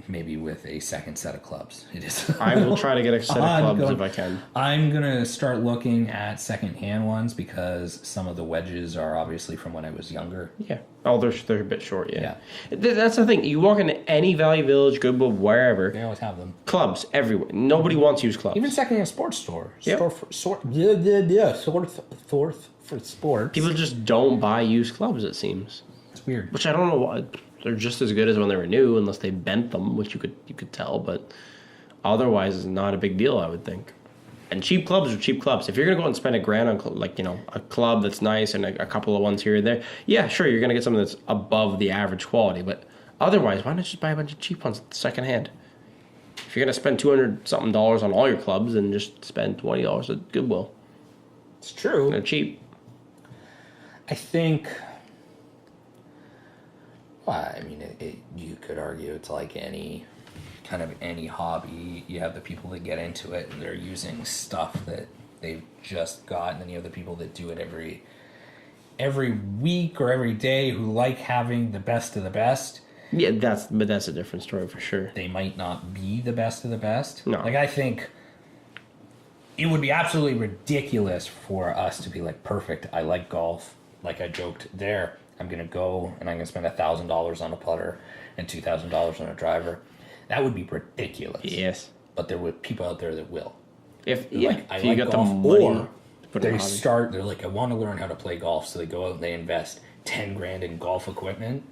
Maybe with a second set of clubs. It is. I will try to get a set of clubs Ongoing. if I can. I'm gonna start looking at second-hand ones because some of the wedges are obviously from when I was younger. Yeah. Oh, they're a bit short, yeah. Yeah. That's the thing. You walk into any Valley Village, Goodwood, wherever, They always have them. clubs everywhere. Nobody wants to use clubs. Even second-hand sports store. Yep. Store for sports. People just don't buy used clubs, it seems. It's weird. Which I don't know why. They're just as good as when they were new, unless they bent them, which you could tell. But otherwise, it's not a big deal, I would think. And cheap clubs are cheap clubs. If you're gonna go out and spend $1,000 on a club that's nice and a couple of ones here and there, yeah, sure, you're gonna get something that's above the average quality. But otherwise, why not just buy a bunch of cheap ones secondhand? If you're gonna spend $200-something on all your clubs, then just spend $20 at Goodwill. It's true. They're cheap. I think Well, I mean, you could argue it's like any hobby. You have the people that get into it and they're using stuff that they've just got, and then you have the people that do it every week or every day who like having the best of the best. Yeah, that's a different story for sure. They might not be the best of the best. No. Like, I think it would be absolutely ridiculous for us to be like, perfect, I like golf. Like I joked there, I'm going to go and I'm going to spend $1,000 on a putter and $2,000 on a driver. That would be ridiculous. Yes. But there were people out there that will. If I you like got golf, the money, or to put it in a hobby. they're like, I want to learn how to play golf, so they go out and they invest 10 grand in golf equipment.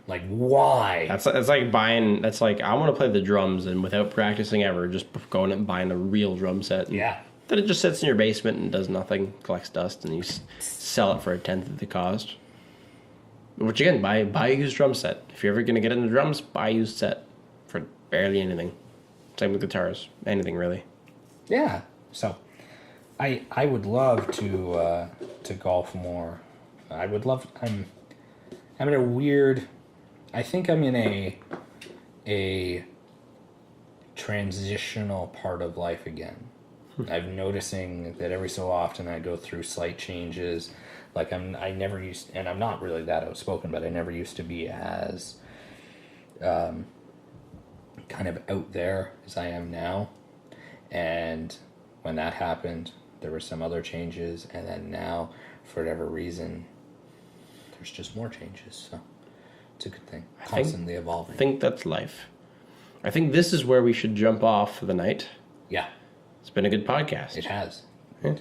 Like, why? That's like buying. That's like I want to play the drums, and without practicing ever, just going and buying a real drum set. Yeah. Then it just sits in your basement and does nothing, collects dust, and you sell it for a tenth of the cost. Which again, buy a used drum set. If you're ever gonna get into drums, buy a used set for barely anything. Same with guitars, anything really. Yeah. So, I would love to golf more. I would love. I'm in a weird. I think I'm in a transitional part of life again. I'm noticing that every so often I go through slight changes. Like I never used, and I'm not really that outspoken, but I never used to be as kind of out there as I am now. And when that happened, there were some other changes, and then now, for whatever reason, there's just more changes. So it's a good thing. Constantly evolving. I think that's life. I think this is where we should jump off for the night. Yeah, It's been a good podcast. it has. Yeah.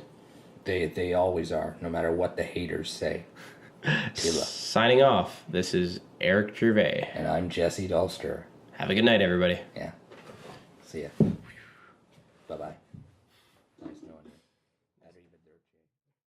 They always are, no matter what the haters say. Tila. Signing off, this is Eric Gervais. And I'm Jesse Dolster. Have a good night, everybody. Yeah. See ya. Bye-bye.